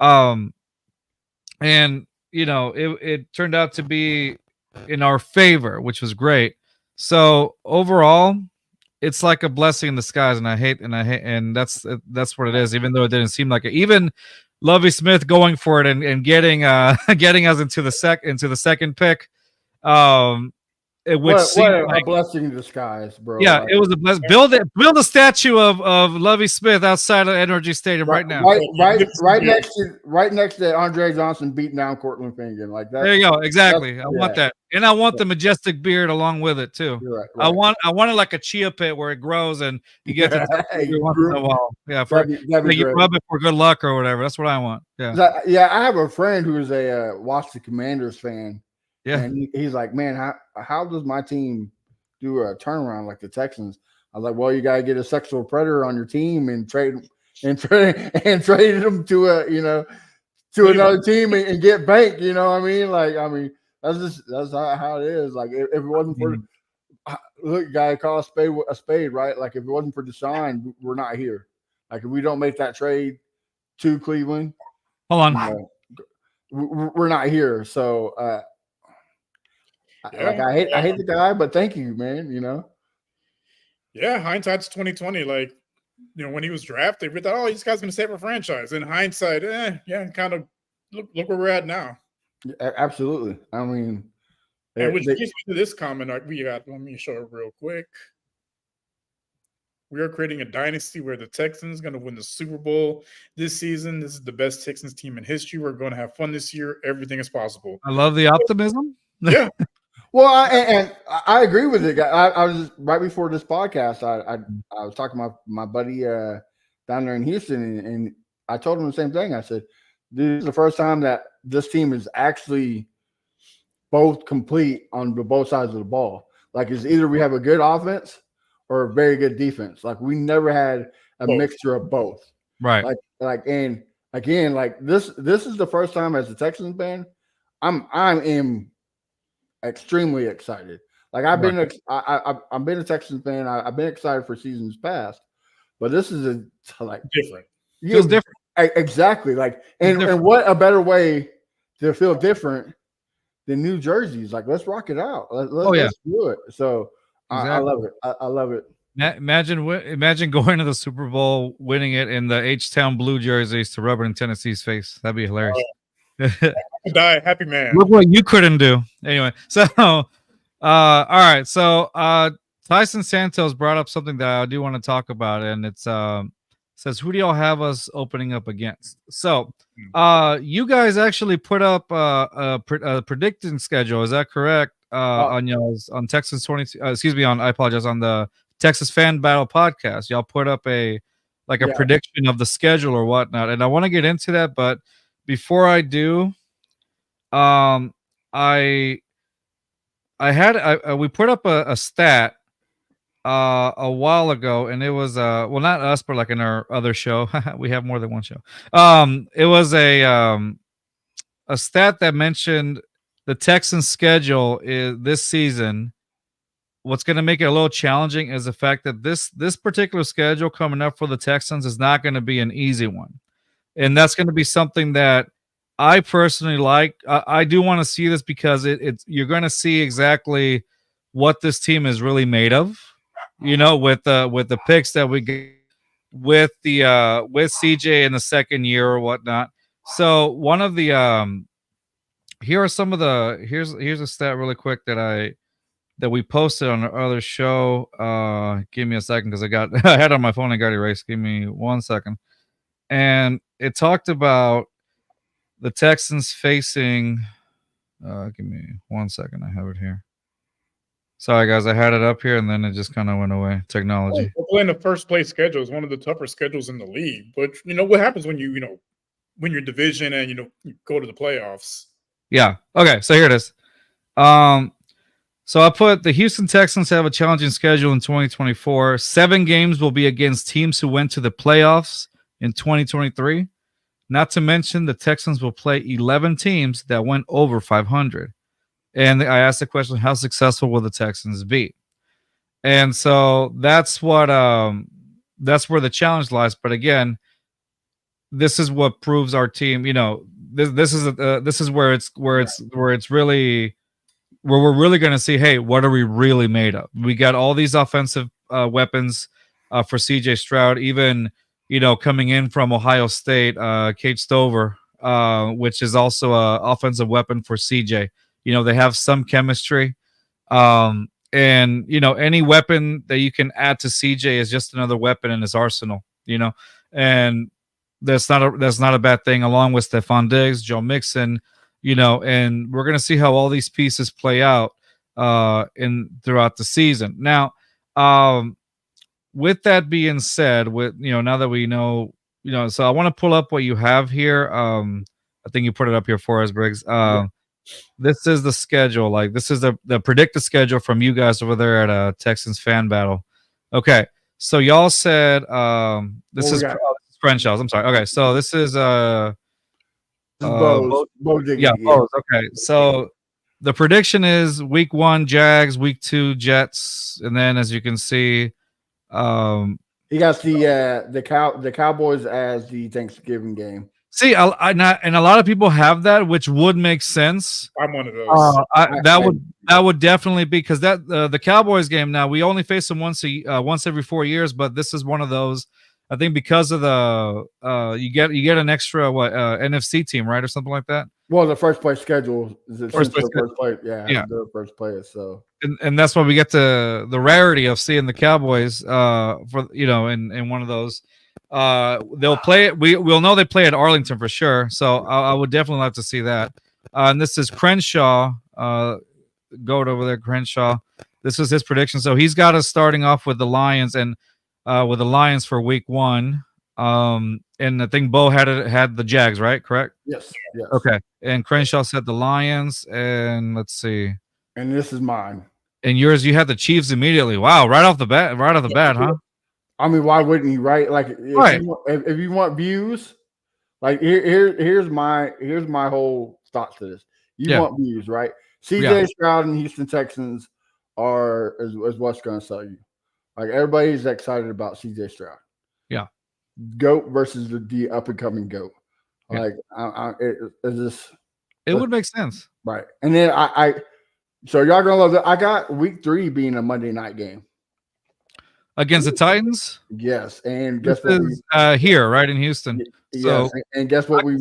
And it turned out to be in our favor, which was great. So overall, it's like a blessing in disguise, and that's what it is. Even though it didn't seem like it, even Lovie Smith going for it and getting us into the second pick. It would seem like a blessing in disguise, bro. Yeah, it was a blessing. Build a statue of Lovie Smith outside of NRG Stadium right now. Right next to Andre Johnson beating down Cortland Finnegan like that. There you go. Exactly. I want that, and I want the majestic beard along with it too. Right. I want it like a chia pet where it grows and you get to every once in a while. Yeah, you rub it for good luck or whatever. That's what I want. Yeah. I have a friend who is a Washington Commanders fan. Yeah, and he's like, man, how does my team do a turnaround like the Texans? I was like, well, you gotta get a sexual predator on your team and trade them to another team and get banked. You know what I mean? That's how it is. Like if it wasn't for look, you gotta call a spade, right? Like if it wasn't for Deshaun, we're not here. Like if we don't make that trade to Cleveland, hold on, we're not here. So. Like I hate the guy, but thank you, man. Yeah, hindsight's 2020. Like, when he was drafted, we thought, oh, this guy's gonna save our franchise. In hindsight, kind of look where we're at now. Yeah, absolutely. I mean, which gets me to this comment we got. Let me show it real quick. We are creating a dynasty where the Texans going to win the Super Bowl this season. This is the best Texans team in history. We're going to have fun this year. Everything is possible. I love the optimism. Yeah. Well, I agree with it. I was right before this podcast. I was talking to my buddy down there in Houston, and I told him the same thing. I said, "This is the first time that this team is actually both complete on both sides of the ball. Like it's either we have a good offense or a very good defense. Like we never had a mixture of both. Right. And again, like this is the first time as a Texans fan, I'm extremely excited. Like I've been a Texans fan. I've been excited for seasons past, but this is different. Feels different. Exactly. Like and what a better way to feel different than New Jersey's. Like let's rock it out. Let's do it. So exactly. I love it. I love it. Imagine going to the Super Bowl, winning it in the H-Town blue jerseys to rub it in Tennessee's face. That'd be hilarious. Die, happy man. Look what you couldn't do. Anyway, so all right. So Tyson Santos brought up something that I do want to talk about, and it's says, who do y'all have us opening up against? So, you guys actually put up a predicting schedule. Is that correct? On y'all's on Texas 20. Excuse me. I apologize. On the Texas Fan Battle podcast, y'all put up a prediction of the schedule or whatnot, and I want to get into that. But before I do, we put up a stat a while ago, and it was well, not us, but like in our other show. We have more than one show. It was a stat that mentioned the Texans schedule is this season. What's going to make it a little challenging is the fact that this particular schedule coming up for the Texans is not going to be an easy one, and that's going to be something that I personally like. I do want to see this because it's you're going to see exactly what this team is really made of. You know, with the picks that we get with CJ in the second year or whatnot. So one of the here are some of the here's a stat really quick that we posted on our other show. Give me a second because I had it on my phone and got erased. Give me 1 second. And it talked about the Texans facing give me 1 second. I have it here. Sorry, guys. I had it up here, and then it just kind of went away. Technology. Playing the first place schedule is one of the tougher schedules in the league. But, what happens when you win your division and, you go to the playoffs? Yeah. Okay, so here it is. So I put the Houston Texans have a challenging schedule in 2024. 7 games will be against teams who went to the playoffs in 2023. Not to mention the Texans will play 11 teams that went over 500. And I asked the question, how successful will the Texans be? And so that's what that's where the challenge lies. But again, this is what proves our team. This is where it's really where we're really going to see, hey, what are we really made of? We got all these offensive weapons for CJ Stroud, even coming in from Ohio State, Kate Stover, which is also an offensive weapon for CJ. They have some chemistry. And any weapon that you can add to CJ is just another weapon in his arsenal, and that's not a bad thing, along with Stephon Diggs, Joe Mixon, and we're going to see how all these pieces play out throughout the season. Now, with that being said, now that we know, so I want to pull up what you have here. I think you put it up here for us, Briggs. This is the schedule. Like, this is the predicted schedule from you guys over there at Texans Fan Battle. Okay, so y'all said this is Crenshaw's. I'm sorry. Okay, so this is Bo Diggity. Yeah, Bo's. Okay, so the prediction is week 1 Jags, week 2 Jets, and then as you can see, he got the Cowboys as the Thanksgiving game. See, and a lot of people have that, which would make sense. I'm one of those. That would definitely be, because that the Cowboys game. Now we only face them once every 4 years, but this is one of those. I think because of the you get an extra NFC team, right, or something like that. Well, the first place schedule is the first place. Yeah, the first place. So and that's why we get the rarity of seeing the Cowboys for in one of those. They'll play it. We'll know they play at Arlington for sure. So I would definitely like to see that. And this is Crenshaw. Go over there, Crenshaw. This is his prediction. So he's got us starting off with the Lions and with the Lions for week 1. And I think Bo had the Jags, right? Correct? Yes. Okay. And Crenshaw said the Lions. And let's see. And this is mine. And yours, you had the Chiefs immediately. Wow, right off the bat, huh? I mean, why wouldn't you, right? Like, if you want views, like here's my whole thought to this. You want views, right? CJ Stroud and Houston Texans is what's going to sell you. Like, everybody's excited about CJ Stroud. Yeah, GOAT versus the up and coming GOAT. Like, it would make sense, right? And then so y'all gonna love that. I got week 3 being a Monday night game. Against the Titans? Yes, and guess what? Here, right in Houston. Yes, so, and guess what we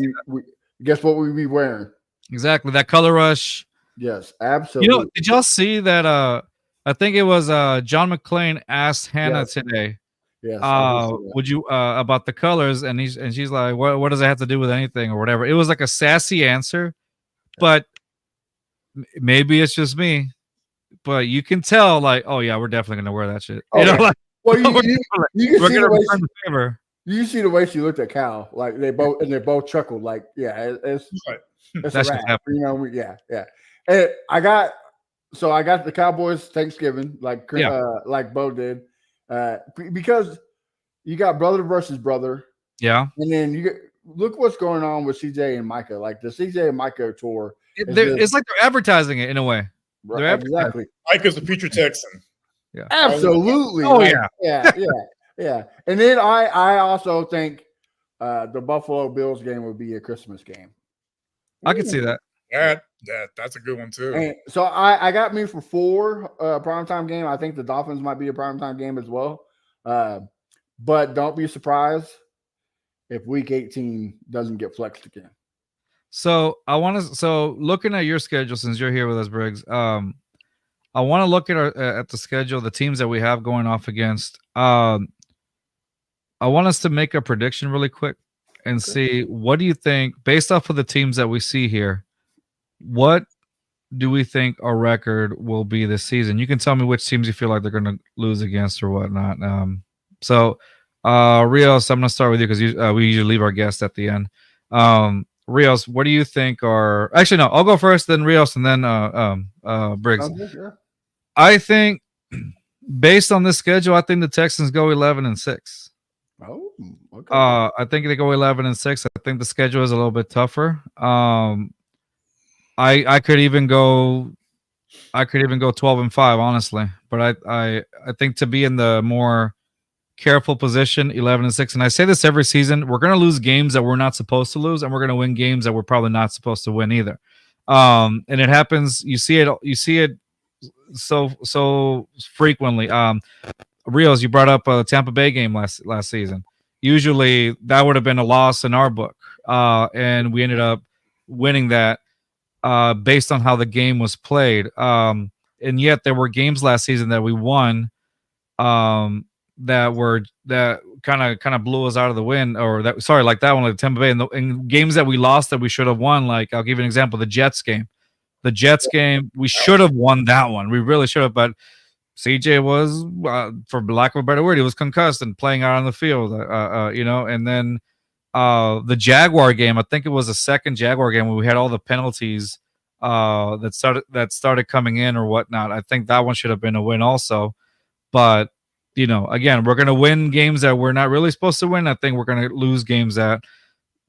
be wearing? Exactly, that color rush. Yes, absolutely. Did y'all see that? I think it was John McClain asked Hannah today. Yes, I did see that. would you about the colors? And she's like, what does it have to do with anything or whatever? It was like a sassy answer, but maybe it's just me. But you can tell, like, oh yeah, we're definitely gonna wear that shit. Oh, You know, yeah. like Well, we're you we're can see gonna the way return the favor. you see the way she looked at Cal, like they both chuckled, like, yeah, it's Right. it's That a shit's wrap. You know, yeah. And I got the Cowboys Thanksgiving, like like Bo did, because you got brother versus brother, Yeah, and then look what's going on with CJ and Micah, like the CJ and Micah tour. it's like they're advertising it in a way. They're Exactly. Mike is the future Texan. Yeah, Absolutely. Oh, Like, yeah. yeah. And then I also think the Buffalo Bills game would be a Christmas game. I could see that. That's a good one too. And so I got me for 4 primetime game. I think the Dolphins might be a primetime game as well. But don't be surprised if week 18 doesn't get flexed again. So looking at your schedule, since you're here with us, Briggs, I want to look at the schedule, the teams that we have going off against. I want us to make a prediction really quick and see, what do you think, based off of the teams that we see here, what do we think our record will be this season? You can tell me which teams you feel like they're going to lose against or whatnot. Rios, I'm going to start with you because we usually leave our guests at the end. Rios, what do you think are... Actually, no, I'll go first, then Rios, and then Briggs. I think, based on this schedule, I think the Texans go 11-6. Oh, okay. I think they go 11-6. I think the schedule is a little bit tougher. I could even go 12-5, honestly. But I think to be in the more careful position, 11-6. And I say this every season: we're going to lose games that we're not supposed to lose, and we're going to win games that we're probably not supposed to win either. And it happens. You see it so frequently. Rios, you brought up a Tampa Bay game last season. Usually that would have been a loss in our book, and we ended up winning that based on how the game was played. And yet there were games last season that we won that kind of blew us out of the wind, like that one, like Tampa Bay, and games that we lost that we should have won. Like, I'll give you an example: the Jets game. The Jets game, we should have won that one. We really should have, but CJ was, for lack of a better word, he was concussed and playing out on the field. And then the Jaguar game, I think it was the second Jaguar game where we had all the penalties that started coming in or whatnot. I think that one should have been a win also. But again, we're gonna win games that we're not really supposed to win. I think we're gonna lose games that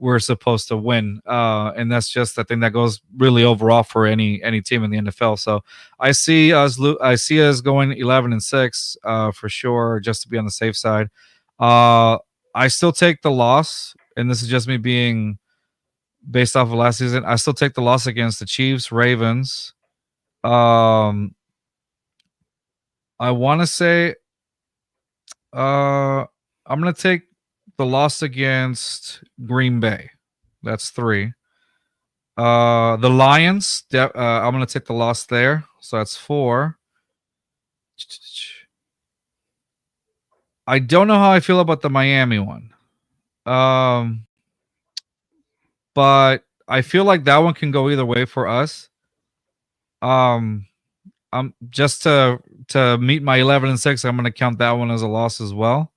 we're supposed to win, and that's just the thing that goes really overall for any team in the NFL. So I see us going 11-6 for sure, just to be on the safe side. I still take the loss, and this is just me being based off of last season. I still take the loss against the Chiefs, Ravens. I want to say I'm going to take the loss against Green Bay. That's 3. The Lions, I'm going to take the loss there. So that's 4. I don't know how I feel about the Miami one. But I feel like that one can go either way for us. Just to meet my 11-6, I'm going to count that one as a loss as well.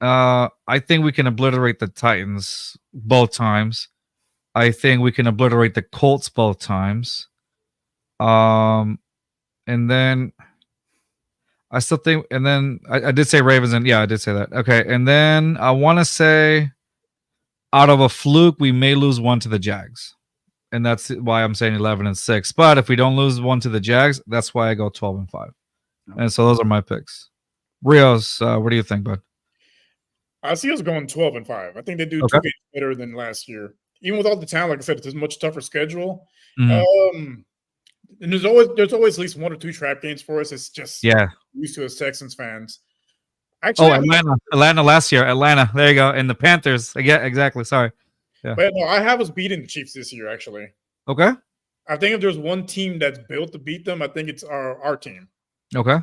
I think we can obliterate the Titans both times. I think we can obliterate the Colts both times. And then I still think, and then I did say Ravens, and yeah, I did say that. Okay, and then I want to say, out of a fluke, we may lose one to the Jags. And that's why I'm saying 11-6. But if we don't lose one to the Jags, that's why I go 12-5. And so those are my picks. Rios, what do you think, bud? I see us going 12-5. I think they do 2 games better than last year. Even with all the talent, like I said, it's a much tougher schedule. And there's always at least 1 or 2 trap games for us. It's just used to as Texans fans. Actually, Atlanta last year. Atlanta. There you go. And the Panthers. Yeah, exactly. Sorry. Yeah. But no, I have us beating the Chiefs this year, actually. Okay. I think if there's one team that's built to beat them, I think it's our team. Okay.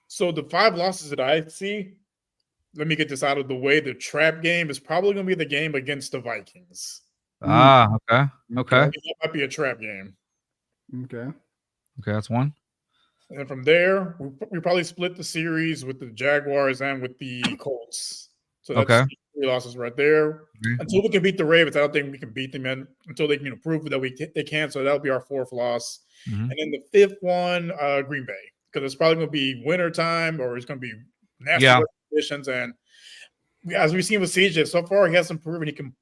So the 5 losses that I see, let me get this out of the way. The trap game is probably going to be the game against the Vikings. Ah, okay. Okay. That might be a trap game. Okay. Okay, that's one. And from there, we probably split the series with the Jaguars and with the Colts. So that's Okay. 3 losses right there. Okay. Until we can beat the Ravens, I don't think we can beat them until they can prove that they can. So that'll be our 4th loss. Mhm. And then the 5th one, Green Bay, because it's probably going to be winter time or it's going to be national conditions. And as we've seen with CJ, so far he hasn't proven he can,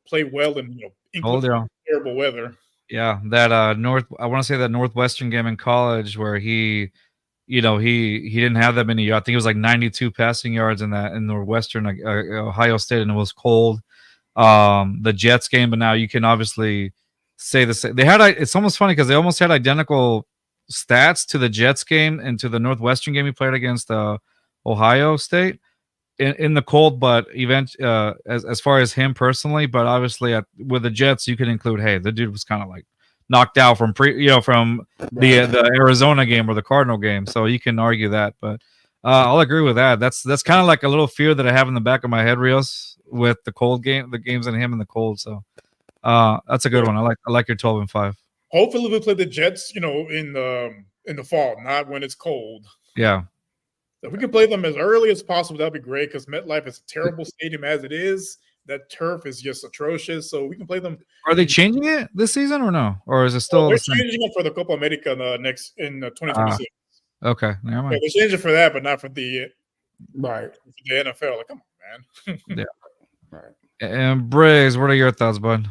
play well in terrible weather. Yeah, that I want to say that Northwestern game in college where he didn't have that many. I think it was like 92 passing yards in Northwestern Ohio State, and it was cold. The Jets game, but now you can obviously say the same. It's almost funny because they almost had identical stats to the Jets game and to the Northwestern game he played against Ohio State in the cold. But as far as him personally, but obviously with the Jets, you can include, hey, the dude was kind of like knocked out from the Arizona game or the Cardinal game, so you can argue that. But I'll agree with that. That's kind of like a little fear that I have in the back of my head, Rios, with the games and him in the cold. So that's a good one. I like your 12-5. Hopefully we play the Jets, in the fall, not when it's cold. Yeah. If we can play them as early as possible, that'd be great because MetLife is a terrible stadium as it is. That turf is just atrocious. So we can play them. Are they changing it this season or no? Or is it still? They're changing it for the Copa America in 2026. Okay, never mind. Yeah, they're changing for that, but not for the Right. For the NFL. Like, come on, man. Yeah. Right. And Briggs, what are your thoughts, bud?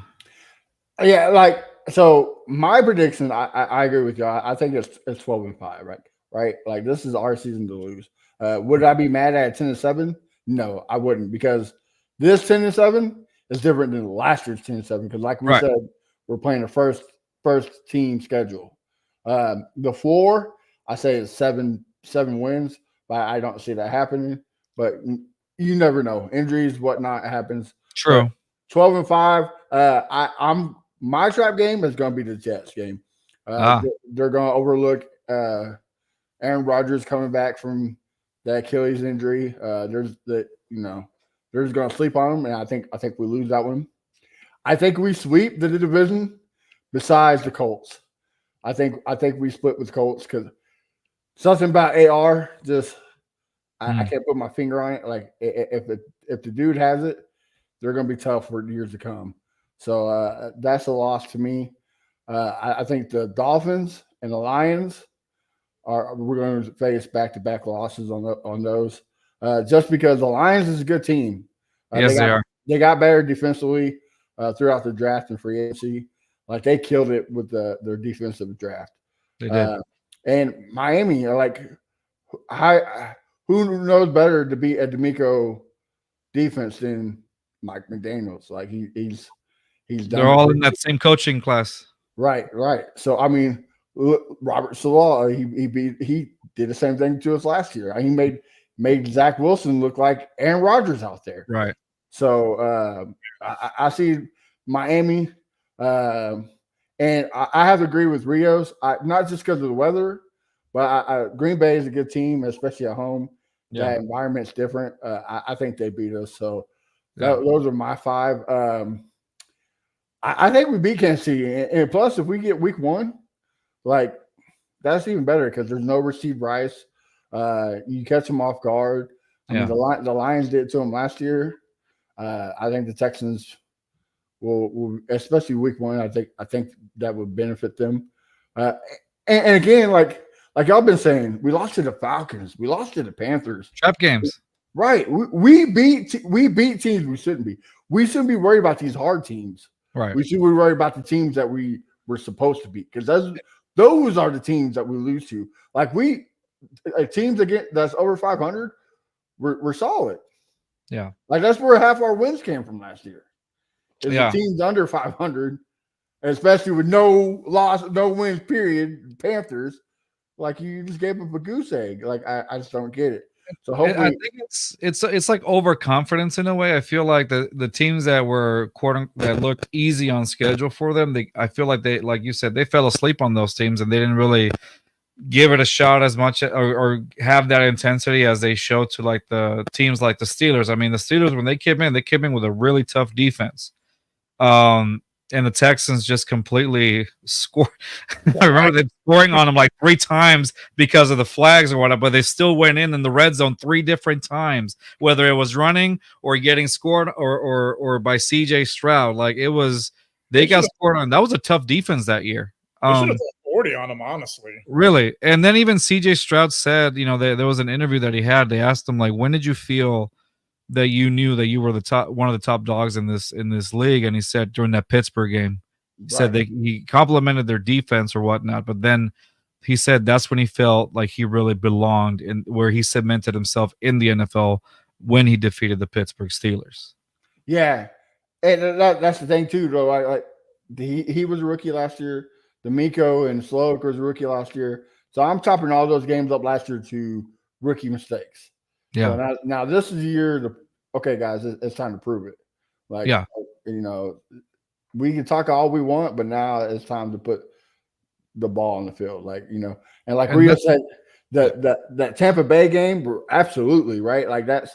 Yeah, so my prediction, I agree with you. I think it's 12-5, right? Like this is our season to lose. Would I be mad at 10-7? No, I wouldn't, because this 10-7 is different than last year's 10-7. Because like we said, we're playing the first team schedule. The floor, I say, is seven wins, but I don't see that happening. But you never know, injuries, whatnot happens. True. 12-5. My trap game is going to be the Jets game. They're going to overlook Aaron Rodgers coming back from the Achilles injury. They're just going to sleep on him, and I think we lose that one. I think we sweep the division besides the Colts. I think we split with Colts because something about AR just I can't put my finger on it. Like if the dude has it, they're going to be tough for years to come. So that's a loss to me. I think the Dolphins and the Lions we're going to face back-to-back losses on those. Just because the Lions is a good team. Yes, they are. They got better defensively throughout the draft and free agency. Like they killed it with their defensive draft. They did. And Miami, who knows better to beat a D'Amico defense than Mike McDaniels? Like he's done. They're all in that same coaching class. Right. So I mean, Robert Saleh, he did the same thing to us last year. He made Zach Wilson look like Aaron Rodgers out there. Right. So I see Miami, and I have to agree with Rios. Not just because of the weather, but Green Bay is a good team, especially at home. Yeah. That environment's different. I think they beat us. So those are my 5. I think we beat Kansas City, and plus, if we get week 1, like that's even better because there's no Rasheed Rice. You catch them off guard. I mean, the Lions did it to them last year. I think the Texans will, especially week 1. I think that would benefit them. And again, like y'all been saying, we lost to the Falcons. We lost to the Panthers. Trap games. Right. We beat teams we shouldn't be. We shouldn't be worried about these hard teams. Right. We should be worried about the teams that we were supposed to beat, because those are the teams that we lose to. Like teams again that's over 500, we're solid. Yeah. Like that's where half our wins came from last year. The teams under 500, especially with no wins, period. Panthers, like you just gave up a goose egg. Like I just don't get it. So hopefully, I think it's like overconfidence in a way. I feel like the teams that were that looked easy on schedule for them, I feel like they, like you said, they fell asleep on those teams and they didn't really give it a shot as much or have that intensity as they show to like the teams like the Steelers. I mean, the Steelers, when they came in with a really tough defense. And the Texans just completely scored. I remember them scoring on them like 3 times because of the flags or whatever, but they still went in the red zone 3 different times, whether it was running or getting scored or by CJ Stroud. Like it was, they got scored on. That was a tough defense that year. They should have put 40 on them, honestly. Really. And then even CJ Stroud said, you know, there was an interview that he had. They asked him, like, when did you feel that you knew that you were one of the top dogs in this league? And he said during that Pittsburgh game, he said he complimented their defense or whatnot, but then he said that's when he felt like he really belonged in where he cemented himself in the NFL when he defeated the Pittsburgh Steelers. Yeah, and that's the thing too, though. Like he was a rookie last year. D'Amico and Sloak was a rookie last year. So I'm chopping all those games up last year to rookie mistakes. Yeah. So now this is the year okay, guys, it's time to prove it. Like, yeah, you know, we can talk all we want, but now it's time to put the ball on the field. Like, you know, and like Rio said, that Tampa Bay game, absolutely right. Like that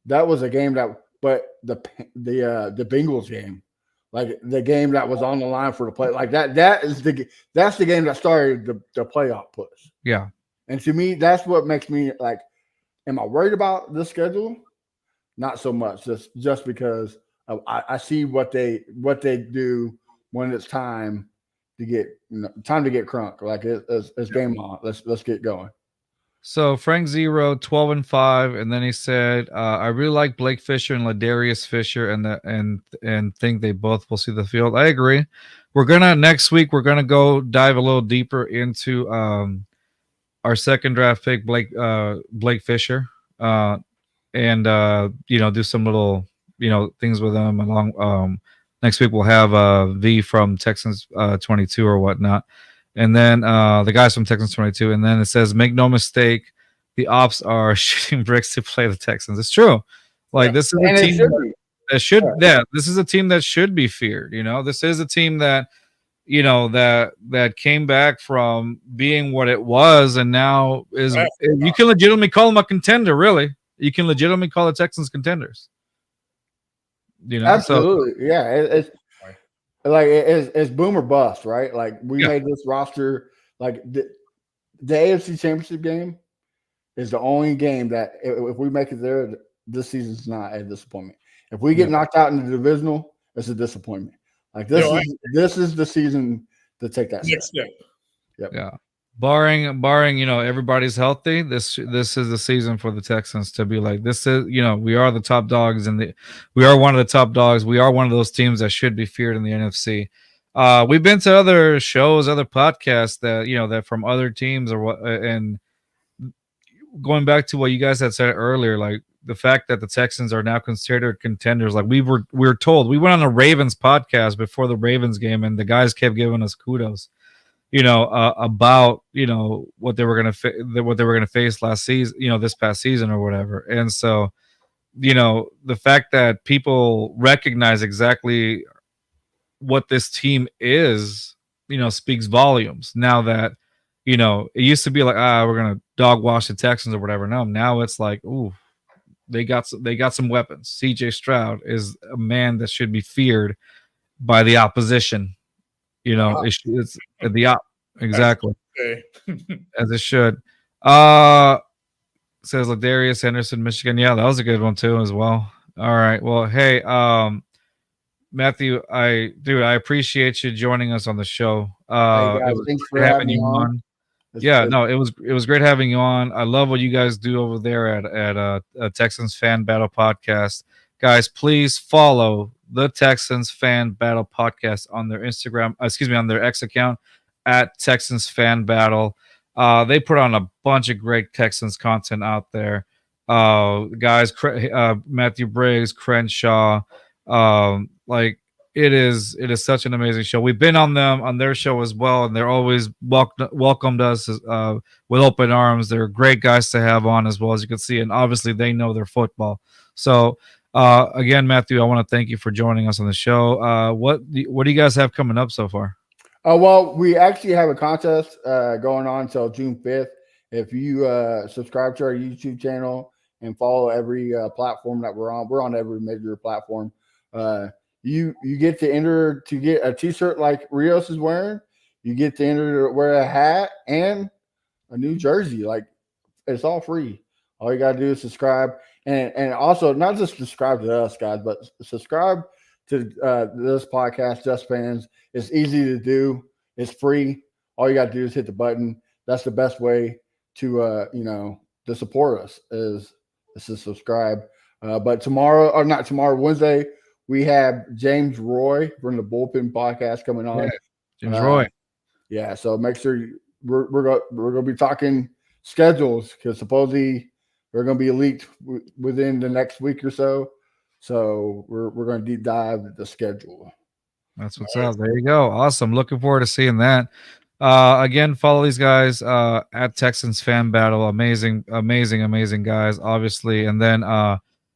was a game but the Bengals game, like the game that was on the line for the play, like that's the game that started the playoff push. Yeah, and to me, that's what makes me like. Am I worried about the schedule? Not so much, just because I see what they do when it's time to get crunk. Like it's game on. Let's get going. So Frank Zero 12-5, and then he said, "I really like Blake Fisher and Ladarius Fisher, and think they both will see the field." I agree. Next week we're gonna go dive a little deeper into our second draft pick, Blake Fisher, and do some little things with him along. Next week we'll have V from Texans 22 or whatnot, and then the guys from Texans 22, and then it says, "Make no mistake, the ops are shooting bricks to play the Texans." It's true. Like this is a team that should. Yeah, this is a team that should be feared. This is a team that. That came back from being what it was, and now is you can legitimately call them a contender. Really, you can legitimately call the Texans contenders. Absolutely, yeah. It's like it's boom or bust, right? Like we made this roster. Like the AFC Championship game is the only game that if we make it there, this season's not a disappointment. If we get knocked out in the divisional, it's a disappointment. Like this is the season to take that step. Yep. Yeah. Barring, everybody's healthy, this is the season for the Texans to be like, this is, we are the top dogs we are one of the top dogs. We are one of those teams that should be feared in the NFC. We've been to other shows, other podcasts that from other teams or what, and going back to what you guys had said earlier, like the fact that the Texans are now considered contenders. Like we were told, we went on a Ravens podcast before the Ravens game, and the guys kept giving us kudos, about what they were gonna face last season, this past season or whatever. And so, the fact that people recognize exactly what this team is, speaks volumes. Now that it used to be like, we're gonna dog wash the Texans or whatever. No, now it's like, ooh. They got some weapons. CJ Stroud is a man that should be feared by the opposition. It's the op exactly as it should. Says Ladarius Henderson, Michigan. Yeah, that was a good one too as well. All right. Well, hey, Matthew, I appreciate you joining us on the show. Thanks for having you on. It was great having you on. I love what you guys do over there at Texans Fan Battle Podcast. Guys, please follow the Texans Fan Battle Podcast on their on their X account at Texans Fan Battle. They put on a bunch of great Texans content out there. Guys, Matthew Briggs, Crenshaw, it is such an amazing show. We've been on their show as well, and they're always welcomed us with open arms. They're great guys to have on as well, as you can see, and obviously they know their football. So again, Matthew, I want to thank you for joining us on the show. What do you guys have coming up so far? Well, we actually have a contest going on until June 5th. If you subscribe to our YouTube channel and follow every platform that we're on every major platform. You get to enter to get a T-shirt like Rios is wearing. You get to enter to wear a hat and a new jersey. Like, it's all free. All you gotta do is subscribe, and also not just subscribe to us, guys, but subscribe to this podcast, Just Fans. It's easy to do. It's free. All you gotta do is hit the button. That's the best way to to support us is to subscribe. But Wednesday, we have James Roy from the Bullpen Podcast coming on. Yeah, James Roy. Yeah, so make sure we're gonna be talking schedules because supposedly they're gonna be leaked within the next week or so. So we're gonna deep dive the schedule. That's what's up. There you go. Awesome. Looking forward to seeing that. Again, follow these guys at Texans Fan Battle. Amazing guys, obviously. And then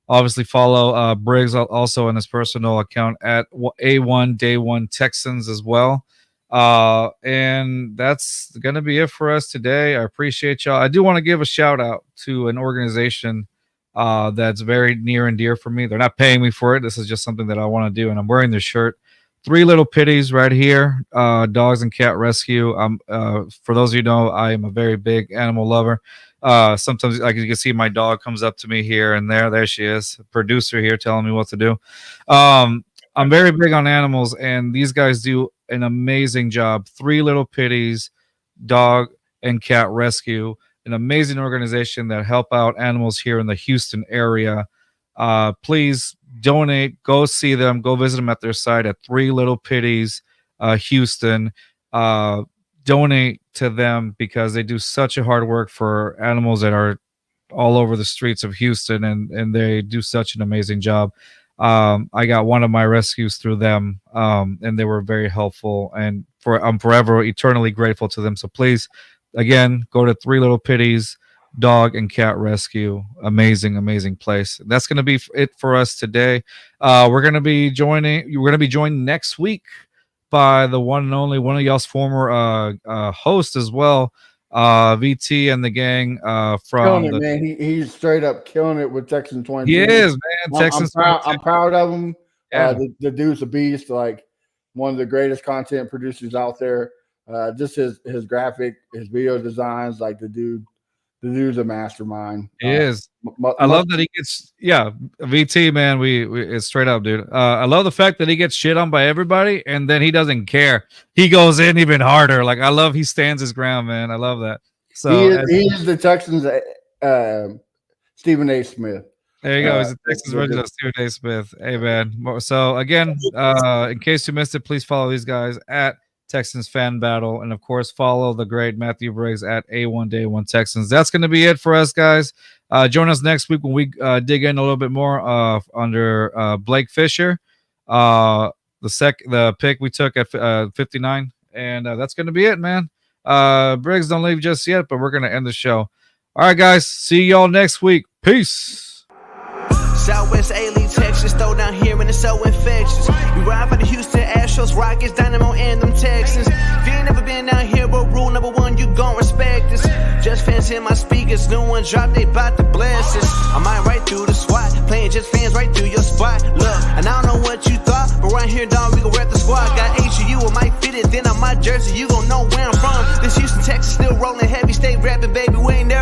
obviously follow Briggs also in his personal account at A1 Day One Texans as well. And that's gonna be it for us today. I appreciate y'all. I do want to give a shout out to an organization that's very near and dear for me. They're not paying me for it. This is just something that I want to do, and I'm wearing this shirt. Three Little Pitties right here, Dogs and Cat Rescue. For those of you who know, I am a very big animal lover. Sometimes, like you can see, my dog comes up to me here and there. There she is, producer here telling me what to do. I'm very big on animals, and these guys do an amazing job. Three Little Pitties, Dog and Cat Rescue, an amazing organization that help out animals here in the Houston area. Please donate, go see them, go visit them at their site at Three Little Pitties, Houston. Donate to them because they do such a hard work for animals that are all over the streets of Houston, and they do such an amazing job. I got one of my rescues through them, and they were very helpful, and I'm forever eternally grateful to them. So please, again, go to Three Little Pitties, Dog and Cat Rescue. Amazing place. That's going to be it for us today. We're going to be joined next week by the one and only one of y'all's former host as well, VT and the gang from killing it, man. He's straight up killing it with Texans 20. He is, man. Texans. I'm proud of him. Yeah. The dude's a beast, like one of the greatest content producers out there. Just his graphic, his video designs, like the dude's a mastermind. He is. I love that he gets, VT, man. We it's straight up, dude. I love the fact that he gets shit on by everybody, and then he doesn't care. He goes in even harder. Like, I love he stands his ground, man. I love that. So he is the Texans Stephen A. Smith. There you go. He's the Texans version of Stephen A. Smith. Hey, man. So again, in case you missed it, please follow these guys at Texans Fan Battle, and of course follow the great Matthew Briggs at A1 Day One Texans. That's going to be it for us, guys. Join us next week when we dig in a little bit more under Blake Fisher, the pick we took at 59, and that's going to be it, man. Briggs, don't leave just yet, but we're going to end the show. All right, guys, see y'all next week. Peace. Southwest A-League, Texas, throw down here and it's so infectious. We ride for the Houston Astros, Rockets, Dynamo, and them Texans. If you ain't never been down here, but rule number one, you gon' respect this. Just fans in my speakers, new one drop, they bout to bless us. I might right through the SWAT, playing just fans right through your spot. Look, and I don't know what you thought, but right here, dog, we gon' rep the squad. Got HU, I might fit it, then on my jersey, you gon' know where I'm from. This Houston, Texas, still rolling heavy, stay rapping, baby, we ain't never